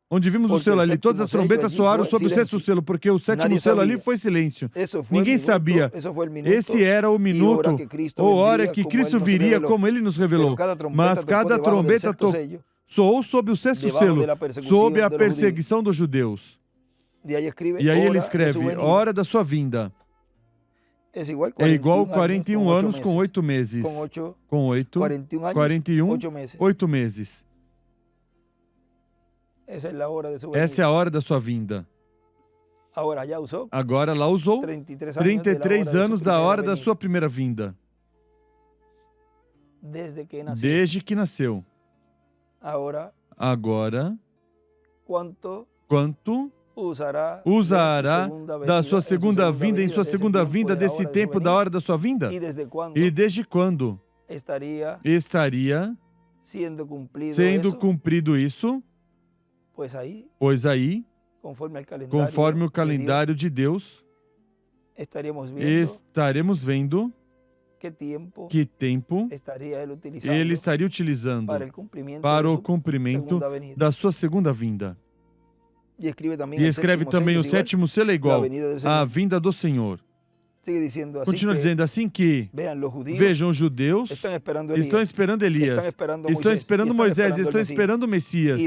onde vimos o selo ali. Todas as trombetas soaram sob o sexto selo, porque o sétimo selo ali foi silêncio. Ninguém sabia. Esse era o minuto ou hora que Cristo viria, como ele nos revelou. Mas cada trombeta soou sob o sexto selo, sob a perseguição dos judeus. E aí ele escreve: hora da sua vinda. É igual 41 anos com 8 meses. Com 41, 8 meses. Essa é a hora da sua vinda. Agora lá usou 33 anos da hora da sua primeira vinda. Desde que nasceu. Agora, quanto usará da sua segunda vinda em sua segunda vinda desse tempo da hora da sua vinda? E desde quando estaria sendo cumprido isso? Pois aí, conforme o calendário de Deus, estaremos vendo que tempo ele estaria utilizando para o cumprimento da sua segunda vinda. E escreve também: o sétimo selo é igual à vinda do Senhor. Continua dizendo assim que, vejam, os judeus estão esperando Elias, estão esperando Moisés, estão esperando o Messias.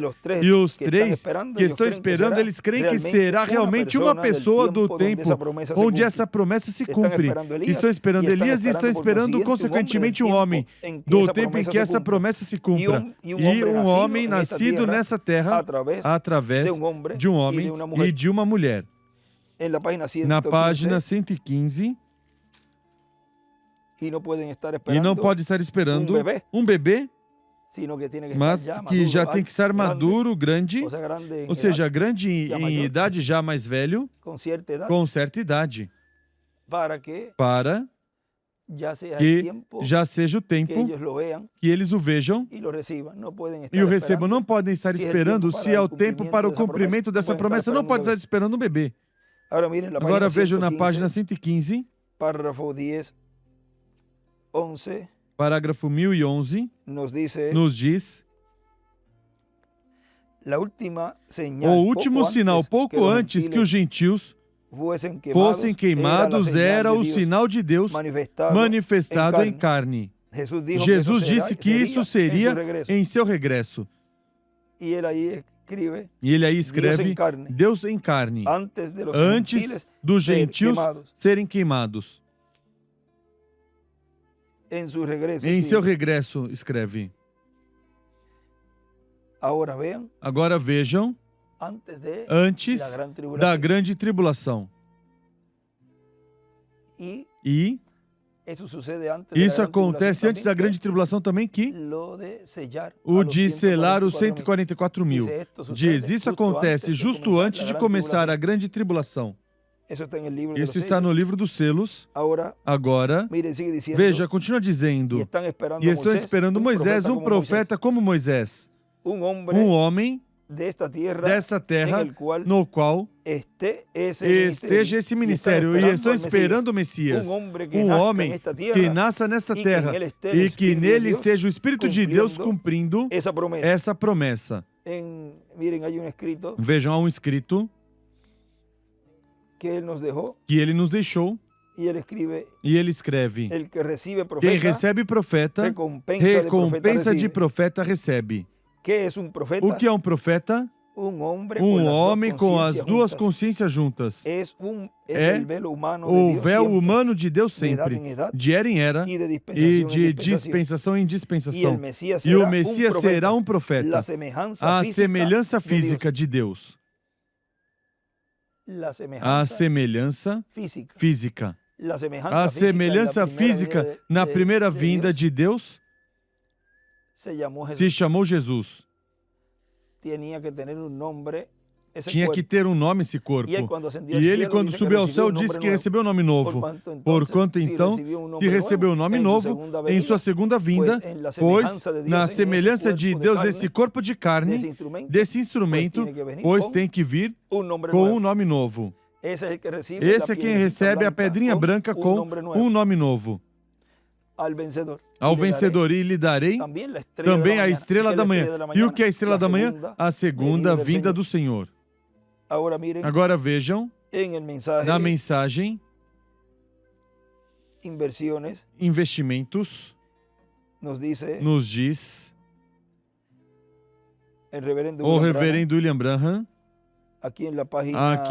E os três que estão esperando, eles creem que será realmente uma pessoa do tempo onde essa promessa se cumpre. Estão esperando Elias e estão esperando, consequentemente, um homem do tempo em que essa promessa se cumpra. E um homem nascido nessa terra através de um homem e de uma mulher. Na página 115, e não pode estar esperando um bebê, mas que já tem que estar maduro, grande, ou seja, grande em idade, já mais velho, com certa idade, para que já seja o tempo que eles o vejam e o recebam. Não podem estar esperando, se é o tempo para o cumprimento dessa promessa, não pode estar esperando um bebê. Agora vejam na página 115, parágrafo 1011, nos diz: o último sinal, pouco antes que os gentios fossem queimados, era o sinal de Deus manifestado em carne. Jesus disse que isso seria em seu regresso. E ele aí escreve: Deus em carne, antes dos gentios serem queimados. Em seu regresso, escreve. Agora vejam, antes da grande tribulação. E isso acontece antes da grande tribulação também, que o de selar os 144 mil. Diz, isso acontece justo antes de começar a grande tribulação. Isso está no livro dos selos. Agora, veja, continua dizendo, e estão esperando Moisés, um profeta como Moisés, um homem dessa terra, no qual esteja esse ministério, e estão esperando o Messias, um homem que nasça nesta terra e que nele esteja o Espírito de Deus cumprindo essa promessa. Vejam, há um escrito que ele nos deixou, e ele escreve: quem recebe profeta, recompensa de profeta recebe. O que é um profeta? Um homem com as duas consciências juntas. É o véu humano de Deus sempre, de era em era e de dispensação em dispensação. E o Messias será um profeta, a semelhança física de Deus. A semelhança física. A semelhança física na primeira vinda de Deus se chamou Jesus. Tinha que ter um nome esse corpo. E ele, quando subiu ao céu, disse que recebeu um nome novo. Porquanto, então, se recebeu um nome novo em sua segunda vinda, pois, na semelhança de Deus, esse corpo de carne, desse instrumento, pois tem que vir com um nome novo. Esse é quem recebe a pedrinha branca com um nome novo. Ao vencedor lhe darei também a estrela da manhã. E o que é a estrela da manhã? A segunda vinda do Senhor. Agora vejam, na mensagem, investimentos, nos diz o reverendo William Branham, aqui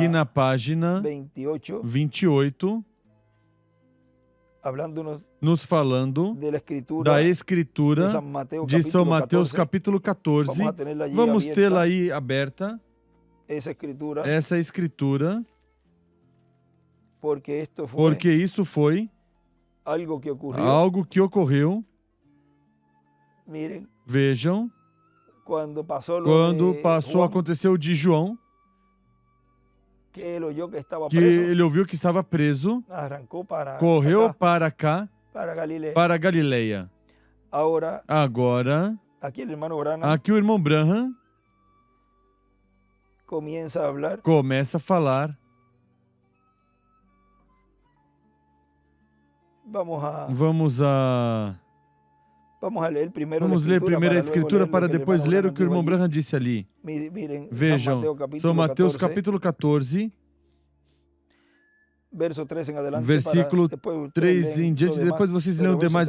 na página 28, nos falando da Escritura de São Mateus capítulo 14. Vamos tê-la aí aberta, essa Escritura, porque isso foi algo que ocorreu. Vejam, quando passou, aconteceu de João, que ele ouviu que estava preso, correu para cá, para Galileia. Agora, aqui o irmão Branham começa a falar. Vamos ler primeiro a Escritura para depois ler o que o irmão Branham disse ali. Vejam, São Mateus capítulo 14, versículo 3 em diante. Depois vocês leem o demais,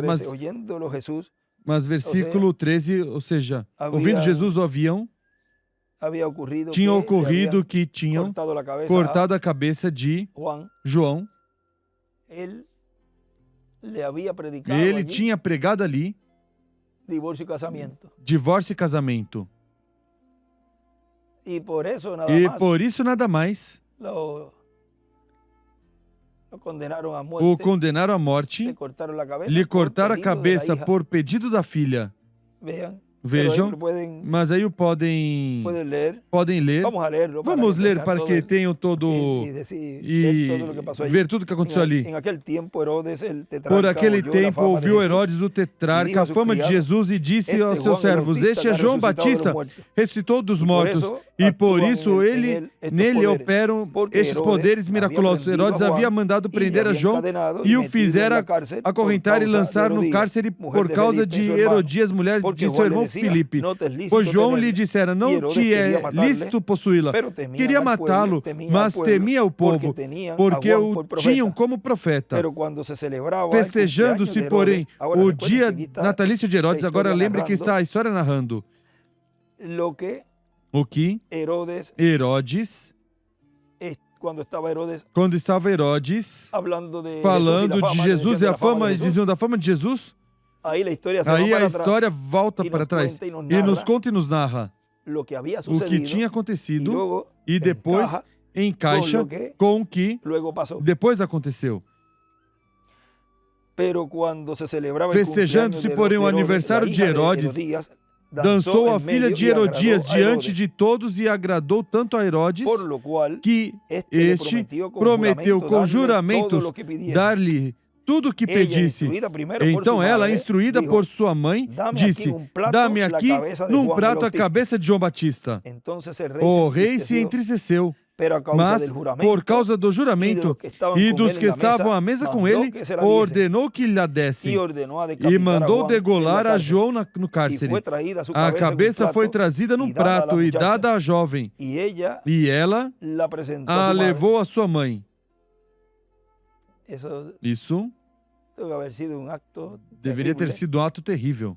mas versículo 13, ou seja, ouvindo Jesus o avião, tinha ocorrido que tinham cortado a cabeça de João. Ele tinha pregado ali divórcio e casamento. E por isso nada mais o condenaram à morte, lhe cortaram a cabeça por pedido da filha. Vejam, mas aí podem ler. Vamos ler para que tenham todo e ver tudo o que aconteceu ali. Por aquele tempo ouviu Herodes o tetrarca a fama de Jesus e disse aos seus servos: este é João Batista, ressuscitou dos mortos, e por isso nele operam estes poderes miraculosos. Herodes havia mandado prender a João e o fizera acorrentar e lançar no cárcere por causa de Herodias, mulher de seu irmão Filipe. Pois João lhe dissera: não te é lícito possuí-la. Queria matá-lo, mas temia o povo, porque o tinham como profeta. Festejando-se, porém, o dia natalício de Herodes, agora lembre que está a história narrando o que Herodes, quando estava Herodes falando de Jesus e a fama, diziam da fama de Jesus. Aí a história volta para trás e nos conta e nos narra o que tinha acontecido e depois encaixa com o que depois aconteceu. Festejando-se, porém, o aniversário de Herodes, dançou a filha de Herodias diante de todos e agradou tanto a Herodes que este prometeu com juramentos dar-lhe tudo o que pedisse. Então ela, instruída por sua mãe, disse: dá-me aqui num prato a cabeça de João Batista. O rei se entristeceu, mas por causa do juramento e dos que estavam à mesa com ele, ordenou que lhe a dessem e mandou degolar a João no cárcere. A cabeça foi trazida num prato e dada à jovem, e ela a levou à sua mãe. Isso deveria ter sido um ato terrível.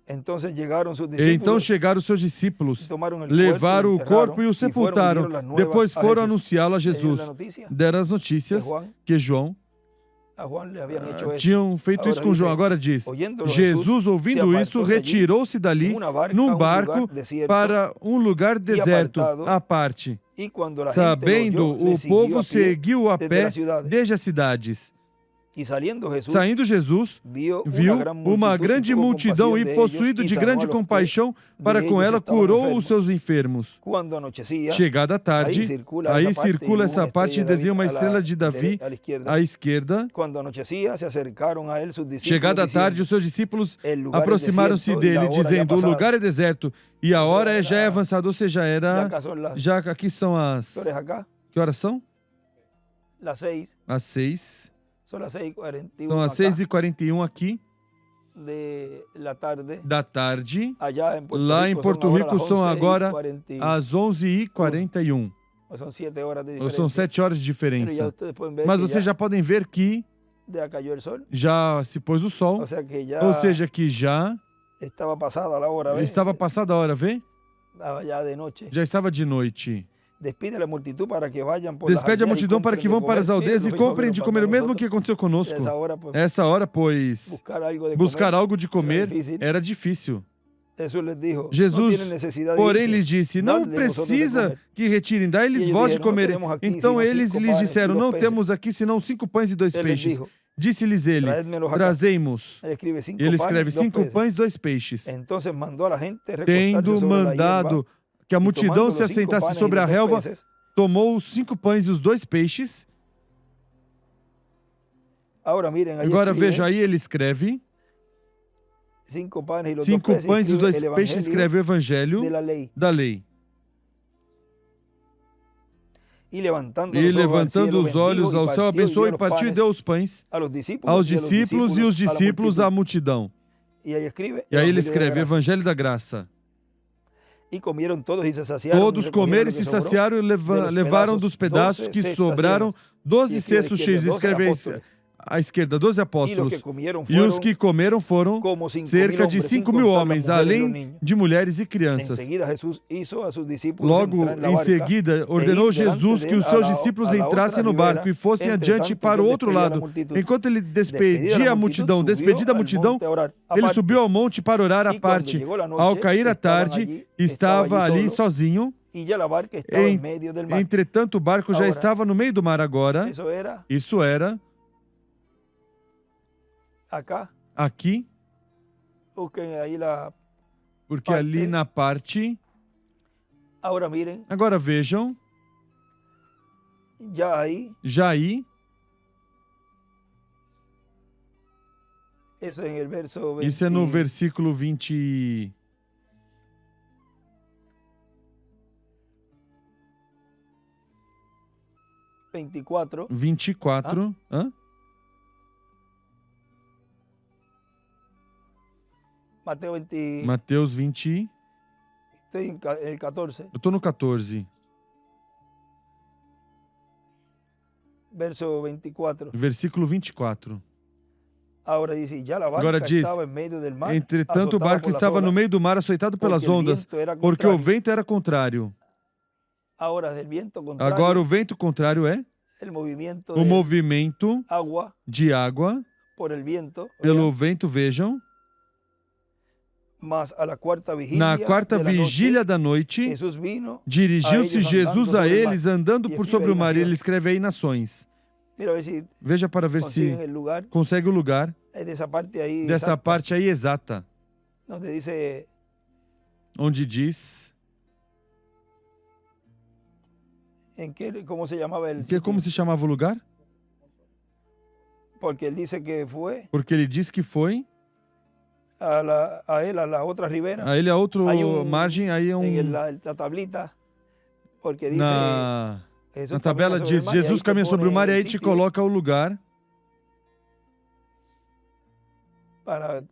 Então chegaram seus discípulos, levaram o corpo e o sepultaram. Depois foram anunciá-lo a Jesus. Deram as notícias que João tinham feito isso com João. Agora diz: Jesus, ouvindo isso, retirou-se dali num barco para um lugar deserto, à parte. Sabendo, o povo seguiu a pé desde as cidades. Saindo Jesus, viu uma grande multidão e, possuído de grande compaixão para com ela, curou os seus enfermos. Chegada a tarde, aí circula essa parte e desenha uma estrela de Davi à esquerda. Chegada a tarde, os seus discípulos aproximaram-se dele, dizendo: o lugar é deserto e a hora já é avançada, ou seja, já aqui são as... Que horas são? Às 6. São as 6h41 aqui da tarde. Lá em Porto Rico são agora às 11h41. São 7 horas de diferença. Mas vocês já podem ver que já se pôs o sol. Ou seja, que já estava passada a hora, vê? Já estava de noite. Despede a multidão para que vão para as aldeias e comprem de comer, o mesmo que aconteceu conosco. Essa hora, pois, buscar algo de comer era difícil. Jesus, porém, lhes disse: não precisa que retirem, dai-lhes vós de comer. Então eles lhes disseram: não temos aqui senão 5 pães e 2 peixes. Disse-lhes ele: trazei-mos. Ele escreve 5 pães e 2 peixes. Tendo mandado que a multidão se assentasse sobre a relva, tomou os 5 pães e os 2 peixes. Agora veja aí, ele escreve 5 pães e os 2 peixes, escreve o Evangelho da Lei. E levantando os olhos ao céu, abençoou e partiu e deu os pães aos discípulos, e os discípulos à multidão. E aí ele escreve Evangelho da Graça. Todos comeram e se saciaram e levaram dos pedaços que sobraram 12 cestos cheios. Escreve à esquerda, 12 apóstolos. E os que comeram foram cerca de 5.000 homens, além de mulheres e crianças. Logo em seguida, ordenou Jesus que os seus discípulos entrassem no barco e fossem adiante para o outro lado. Enquanto ele despedida a multidão, ele subiu ao monte para orar à parte. Ao cair a tarde, estava ali sozinho. Entretanto, o barco já estava no meio do mar agora. Isso era aqui, porque ali na parte... Agora vejam, já aí, isso é no versículo 20... 24. Hã? Mateus 20. Eu estou no 14. Versículo 24. Agora diz: entretanto o barco estava no meio do mar, açoitado pelas ondas, porque o vento era contrário. Agora o vento contrário é o movimento de água pelo vento, vejam. Na quarta vigília da noite, dirigiu-se Jesus a eles, andando por sobre o mar. Ele escreve aí nações. Veja para ver se consegue o lugar dessa parte aí exata, onde diz... Como se chamava o lugar? Porque ele disse que foi a ele a outra margem, aí é na tabela diz: Jesus caminha sobre o mar, e aí te coloca o lugar para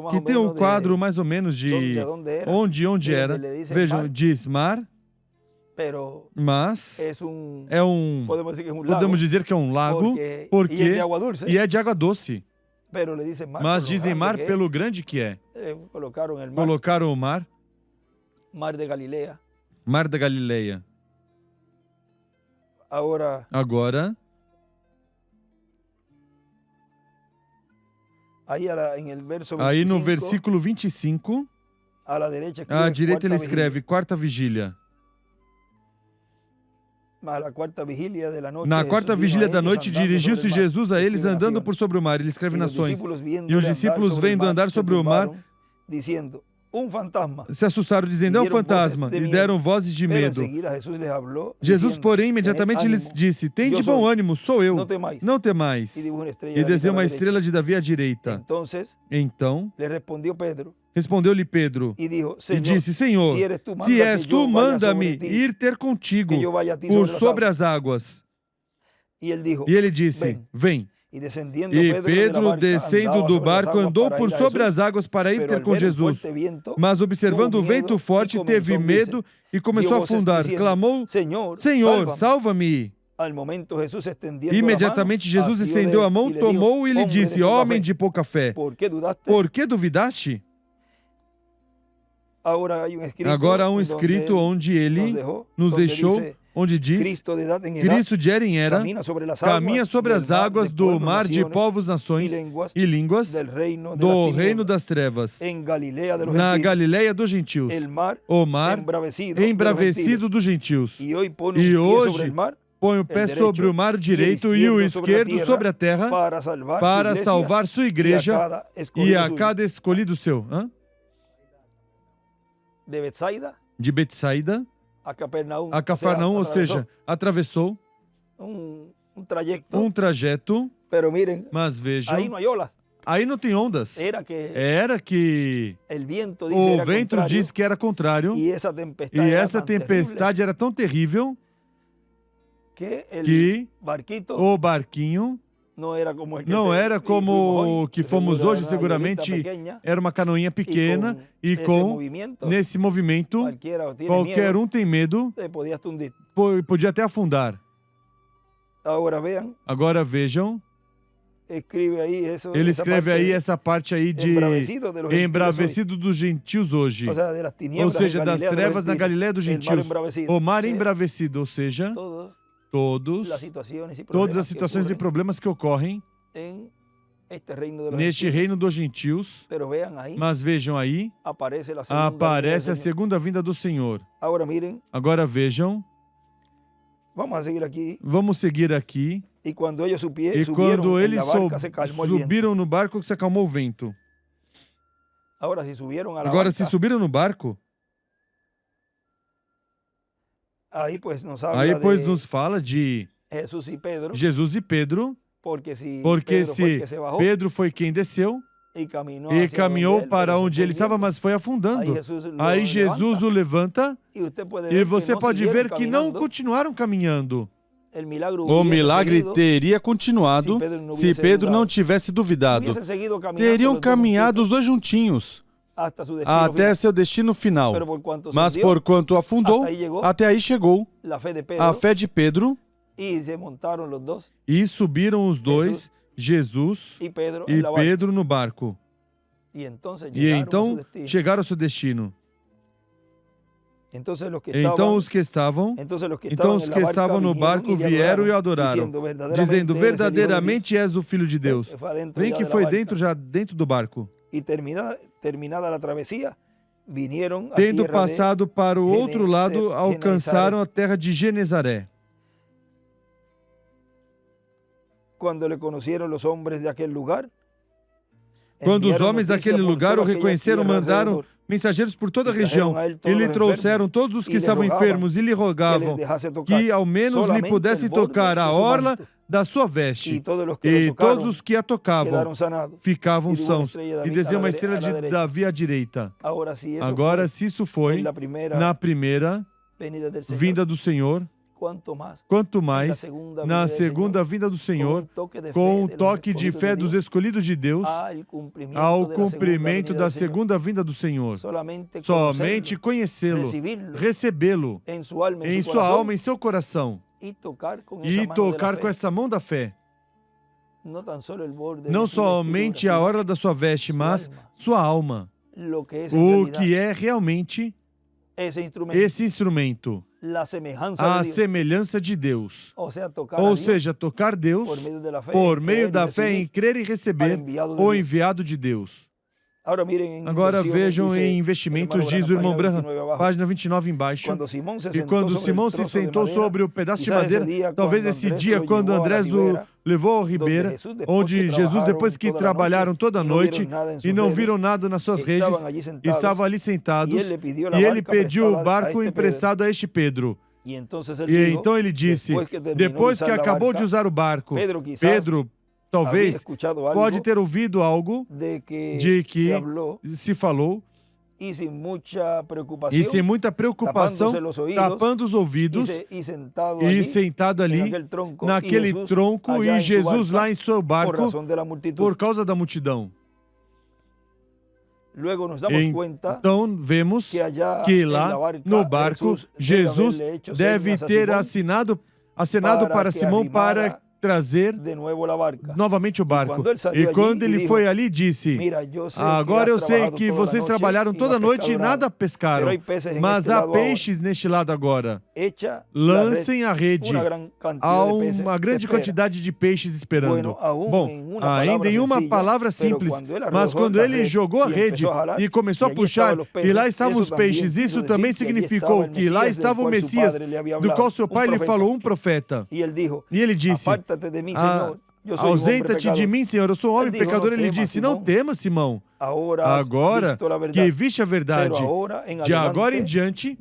que tenha um quadro mais ou menos de onde era. Vejam, diz mar, mas podemos dizer que é um lago, porque e é de água doce. Mas dizem mar pelo grande que é. Colocaram o mar. Mar da Galileia. Agora, aí no versículo 25, à direita ele escreve quarta vigília. Na quarta vigília da noite, dirigiu-se Jesus a eles andando por sobre o mar. Ele escreve nações. E os discípulos, vendo andar sobre o mar, se assustaram, dizendo, é um fantasma, e deram vozes de medo. Jesus, porém, imediatamente lhes disse, tende bom ânimo, sou eu, não temais. E desenhou uma estrela de Davi à direita. Então, respondeu-lhe Pedro, e disse, Senhor, se és tu, manda-me ir ter contigo por sobre as águas. E ele disse, vem. E Pedro, descendo do barco, andou por sobre as águas para ir ter com Jesus. Mas, observando o vento forte, teve medo e começou a afundar. Clamou, Senhor, salva-me. Imediatamente Jesus estendeu a mão, tomou e lhe disse, homem de pouca fé, por que duvidaste? Agora há um escrito onde ele nos deixou, onde diz, Cristo de era em era, caminha sobre as águas do mar de povos, nações e línguas do reino das trevas, na Galileia dos gentios, o mar embravecido dos gentios. E hoje põe o pé sobre o mar direito e o esquerdo sobre a terra para salvar sua igreja e a cada escolhido seu. De Betsaida a Cafarnaum, ou seja, atravessou um trajeto, mas vejam, aí não tem ondas. Era que o vento diz que era contrário, e essa tempestade era tão terrível que o barquinho não era como o que fomos hoje, seguramente era uma canoinha pequena e com nesse movimento qualquer um tem medo, podia até afundar. Agora vejam, ele escreve aí essa parte aí de embravecido dos gentios hoje, ou seja, das trevas na Galileia dos gentios, o mar embravecido, ou seja, todas as situações e problemas que ocorrem neste reino dos gentios. Mas vejam aí, aparece a segunda vinda do Senhor. Agora vejam, vamos seguir aqui. E quando eles subiram no barco, se acalmou o vento. Agora, se subiram no barco, aí pois nos fala de Jesus e Pedro, porque se Pedro foi quem desceu e caminhou para onde ele estava, mas foi afundando. Aí Jesus o levanta e você pode ver que não continuaram caminhando. O milagre teria continuado se Pedro não tivesse duvidado. Teriam caminhado os dois juntinhos até seu destino final. Mas porquanto afundou, até aí chegou a fé de Pedro, e subiram os dois, Jesus e Pedro, no barco. E então chegaram ao seu destino. Então os que estavam no barco vieram e adoraram, dizendo, verdadeiramente és o Filho de Deus. Vem que foi já dentro do barco. E terminada a travessia, tendo passado para o outro lado, alcançaram a terra de Genezaré. Quando os homens daquele lugar o reconheceram, mandaram mensageiros por toda a região e lhe trouxeram todos os que estavam enfermos e lhe rogavam que ao menos lhe pudesse tocar a orla da sua veste. E todos os que a tocavam ficavam sãos. E desenhou uma estrela de Davi à direita. Agora, se isso foi na primeira vinda do Senhor, quanto mais na segunda vinda do Senhor, com um toque de fé dos escolhidos de Deus, ao cumprimento da segunda vinda do Senhor. Somente conhecê-lo, recebê-lo em sua alma, em seu coração, e tocar com essa mão da fé. Não somente a orla da sua veste, mas sua alma. O que é realmente esse instrumento? A semelhança de Deus. Ou seja, tocar Deus por meio da fé em crer e receber o enviado de Deus. Agora vejam em investimentos, diz o irmão Branham, página 29 embaixo, que quando Simão se sentou sobre o pedaço de madeira, talvez esse dia quando Andrés o levou ao Ribeira, onde Jesus, depois que trabalharam toda a noite e não viram nada nas suas redes, estavam ali sentados, e ele pediu o barco emprestado a este Pedro. E então ele disse, depois que acabou de usar o barco, Pedro talvez pode ter ouvido algo de que se falou e sem muita preocupação, tapando os ouvidos e sentado ali naquele tronco e Jesus lá em seu barco por causa da multidão. Então vemos que lá no barco Jesus deve ter acenado para Simão para trazer novamente o barco. E quando ele foi ali, disse, agora eu sei que vocês trabalharam toda a noite e nada pescaram, mas há peixes neste lado agora. Lancem a rede. Há uma grande quantidade de peixes esperando. Bom, ainda em uma palavra simples, mas quando ele jogou a rede e começou a puxar, e lá estavam os peixes, isso também significou que lá estava o Messias, do qual seu pai lhe falou, um profeta. E ele disse, ausenta-te de mim, Senhor, eu sou um homem pecador. Ele disse, não temas, Simão. Agora que viste a verdade, de agora em diante,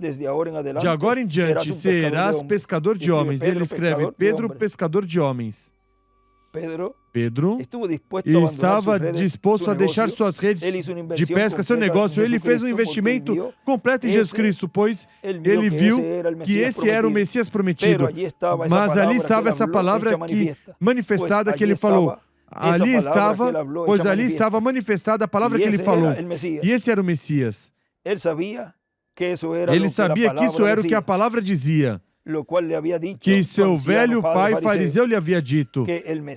serás pescador de homens. Ele escreve, Pedro, pescador de homens. Pedro estava disposto a deixar suas redes de pesca, seu negócio. Ele fez um investimento completo em Jesus Cristo, pois ele viu que esse era o Messias prometido. Mas ali estava essa palavra manifestada que ele falou. Ali estava manifestada a palavra que ele falou. E esse era o Messias. Ele sabia que isso era o que a palavra dizia. Que seu velho pai fariseu lhe havia dito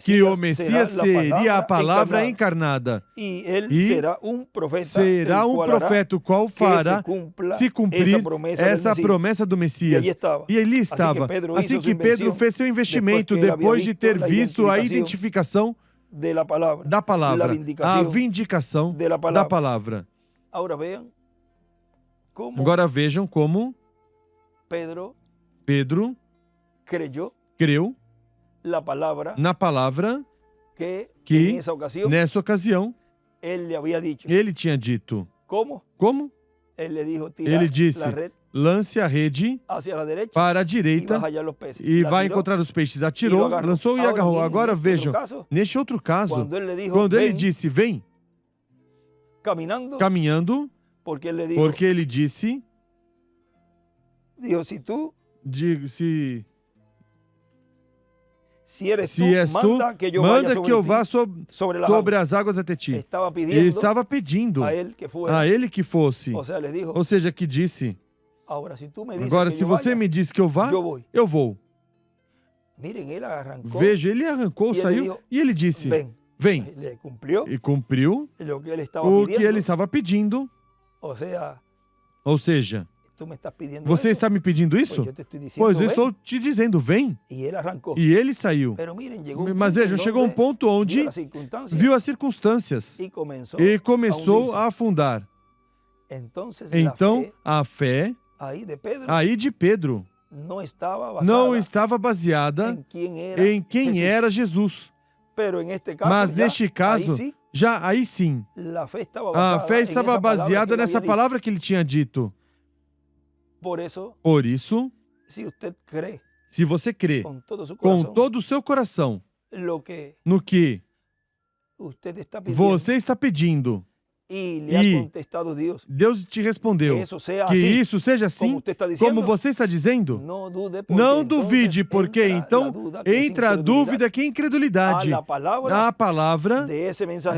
que o Messias seria a palavra encarnada e será um profeta o qual fará se cumprir essa promessa do Messias. E ali estava. Assim que Pedro fez seu investimento depois de ter visto a identificação da palavra, a vindicação da palavra. Agora vejam como Pedro creu na palavra que, nessa ocasião, ele tinha dito. Como? Ele disse, lance a rede para a direita e vai encontrar os peixes. Atirou, lançou e agarrou. Agora vejam, neste outro caso, quando ele disse, vem, caminhando, porque ele disse, se és tu, manda que eu vá sobre as águas até ti. Ele estava pedindo a ele que fosse. Ou seja, que disse, agora se você me diz que eu vá, eu vou. Veja, ele arrancou, saiu e ele disse, vem. E cumpriu o que ele estava pedindo. Ou seja, você está me pedindo isso? Pois eu estou te dizendo, vem. E ele saiu. Mas vejam, chegou um ponto onde viu as circunstâncias e começou a afundar. Então, a fé aí de Pedro não estava baseada em quem era Jesus. Mas neste caso, já aí sim, a fé estava baseada nessa palavra que ele tinha dito. Por isso, se você crê com todo o seu coração no que você está pedindo e Deus te respondeu que isso seja assim, como você está dizendo, não duvide, porque então entra a dúvida que é incredulidade à palavra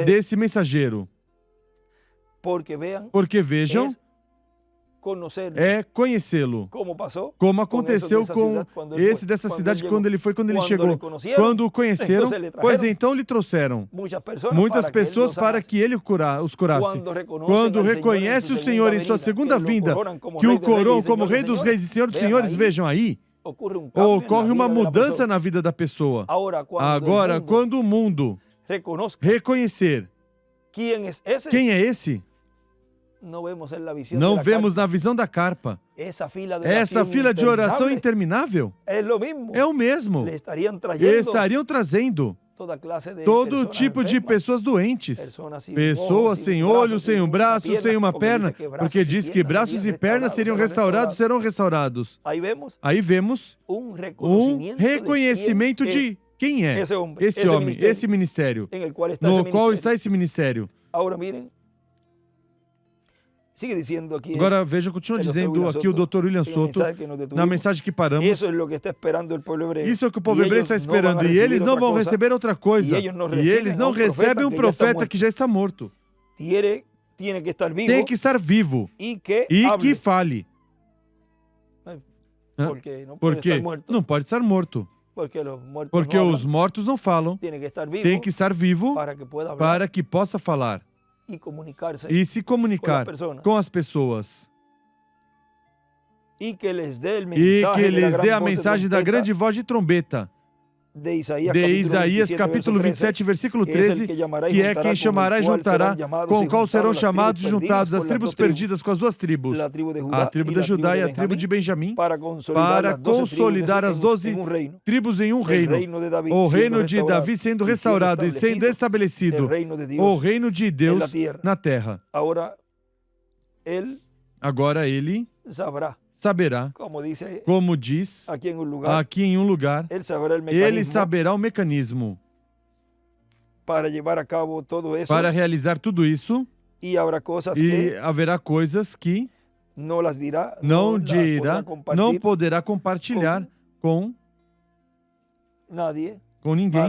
desse mensageiro. Porque vejam, é conhecê-lo. Como aconteceu com esse dessa cidade quando ele chegou. Quando o conheceram, pois então lhe trouxeram muitas pessoas para que ele os curasse. Quando reconhece o Senhor em sua segunda vinda, que o coroam como Rei dos Reis e Senhor dos Senhores, vejam aí, ocorre uma mudança na vida da pessoa. Agora, quando o mundo reconhecer Quem é esse? Não vemos na visão da carpa. Essa fila de oração interminável é o mesmo. Estariam trazendo todo tipo de pessoas doentes, pessoas sem olho, sem um braço, sem uma perna, porque diz que braços e pernas serão restaurados. Aí vemos um reconhecimento de quem é esse homem, esse ministério, no qual está esse ministério. Agora veja, continua dizendo aqui o Dr. William Soto, na mensagem que paramos. Isso é o que o povo hebreu está esperando, e eles não vão receber outra coisa. E eles não recebem um profeta que já está morto. Tem que estar vivo e que fale. Por quê? Não pode estar morto. Porque os mortos não falam. Tem que estar vivo para que possa falar. E se comunicar com as pessoas. E que lhes dê a mensagem da grande voz de trombeta. De Isaías capítulo 27, versículo 13, que é quem chamará e juntará, com o qual serão chamados e juntados as tribos perdidas com as duas tribos, a tribo de Judá e a tribo de Benjamim, para consolidar as 12 tribos em um reino, o reino de Davi sendo restaurado e sendo estabelecido, o reino de Deus na terra. Agora ele saberá, como diz aqui em um lugar, ele saberá o mecanismo para realizar tudo isso, e haverá coisas que não dirá, não poderá compartilhar com ninguém,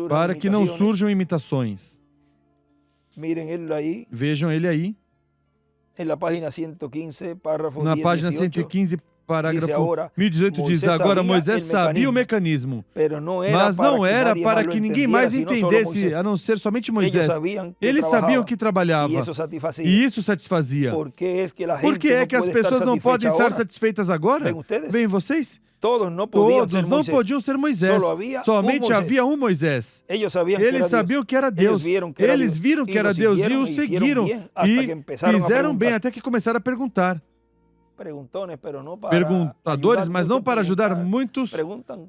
para que não surjam imitações. Vejam ele aí. Na página 115, parágrafo 1018, diz: agora Moisés sabia o mecanismo, mas não era para que ninguém mais entendesse, a não ser somente Moisés. Eles sabiam que trabalhava, e isso satisfazia. Por que é que as pessoas não podem estar satisfeitas agora? Veem vocês? Todos não podiam ser Moisés. Somente havia um Moisés. Eles sabiam que era Deus. Eles viram que era Deus e o seguiram. E fizeram bem até que começaram a perguntar. Perguntadores, mas não para ajudar. Muitos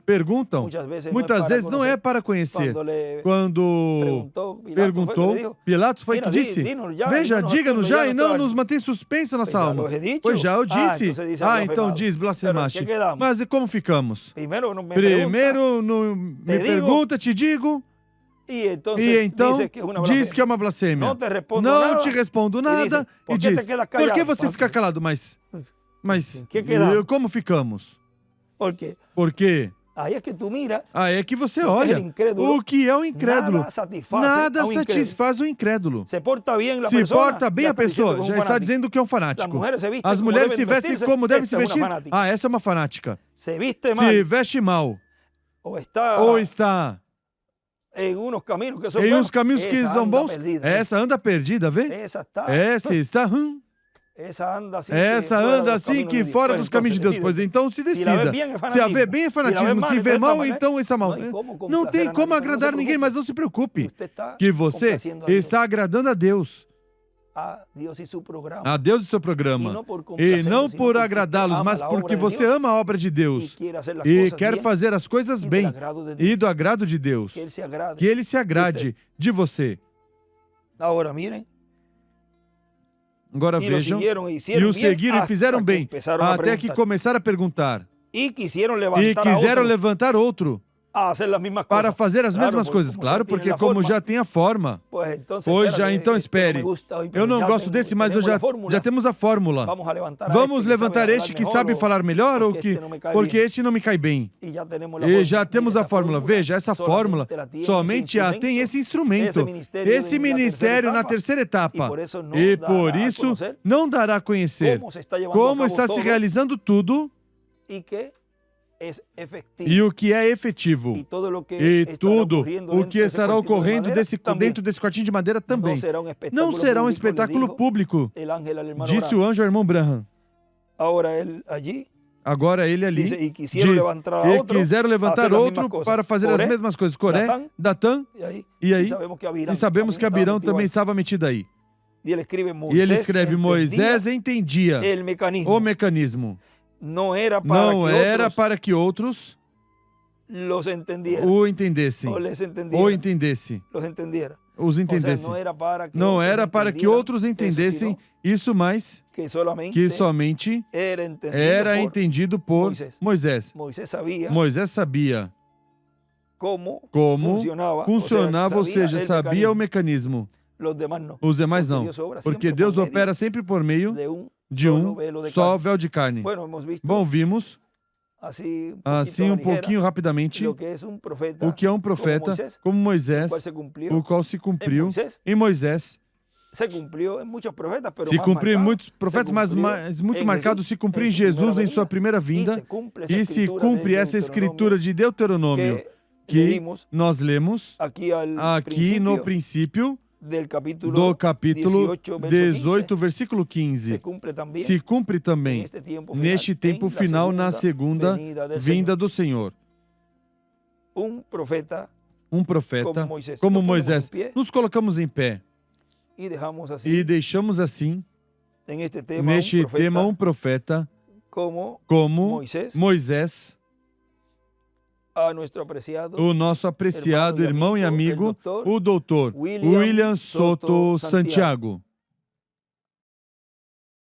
perguntam. Muitas vezes não é para conhecer. Quando perguntou, Pilatos foi que disse: veja, diga-nos já e não nos mantém suspenso nossa alma. Pois já eu disse. Então diz, blasfemaste. Mas e como ficamos? Primeiro me pergunta, te digo. E então diz que é uma blasfêmia. Não te respondo nada e diz: por que você fica calado? Mas como ficamos? Porque aí é que você olha o que é o incrédulo. Nada satisfaz o incrédulo. Se porta bem a pessoa, já está dizendo que é um fanático. As mulheres se vestem como devem se vestir. Essa é uma fanática. Se veste mal. Ou está em uns caminhos que são bons. Essa anda perdida, vê? Essa está... Essa anda assim que fora dos caminhos de Deus. Pois então se decida. Se a vê bem é fanatismo, se vê mal, então isso é mal. Não tem como agradar ninguém, mas não se preocupe, que você está agradando a Deus. A Deus e seu programa. E não por agradá-los, mas porque você ama a obra de Deus e quer fazer as coisas bem e do agrado de Deus. Que Ele se agrade de você. Agora vejam, e o seguiram e fizeram bem, até que começaram a perguntar. E quiseram levantar outro para fazer as mesmas coisas. Claro, porque como já tem a forma. Pois já, então espere. Eu não gosto desse, mas já temos a fórmula. Vamos levantar este que sabe falar melhor ou porque este não me cai bem. E já temos a fórmula. Veja, essa fórmula somente tem esse instrumento, esse ministério na terceira etapa. E por isso não dará a conhecer como está se realizando tudo e o que é efetivo. E tudo o que estará ocorrendo dentro desse quartinho de madeira também. Não será um espetáculo público, disse o anjo ao irmão Branham. Agora ele ali dice, diz, e quiseram levantar outro para fazer as mesmas coisas. Coré, Datã, e aí, e sabemos que Abirão também estava metido aí. E ele escreve, Moisés entendia o mecanismo. Não era para que outros o entendessem, ou entendesse. Os entendessem. Não era para que outros entendessem isso, mas que somente era entendido por Moisés. Moisés sabia como funcionava, ou seja, sabia o mecanismo. Os demais não, porque Deus opera sempre por meio de um só véu de carne. Bom, vimos assim um pouquinho rapidamente o que é um profeta, como Moisés, o qual se cumpriu em Moisés. Se cumpriu em muitos profetas, mas muito marcado se cumpriu em Jesus em sua primeira vinda, e se cumpre essa escritura de Deuteronômio que nós lemos aqui no princípio do capítulo 18, versículo 15. Se cumpre também neste tempo final, na segunda vinda do Senhor. Um profeta como Moisés. Nos colocamos em pé e deixamos assim, neste tema, um profeta como Moisés, o nosso apreciado irmão e amigo, o doutor William Soto Santiago.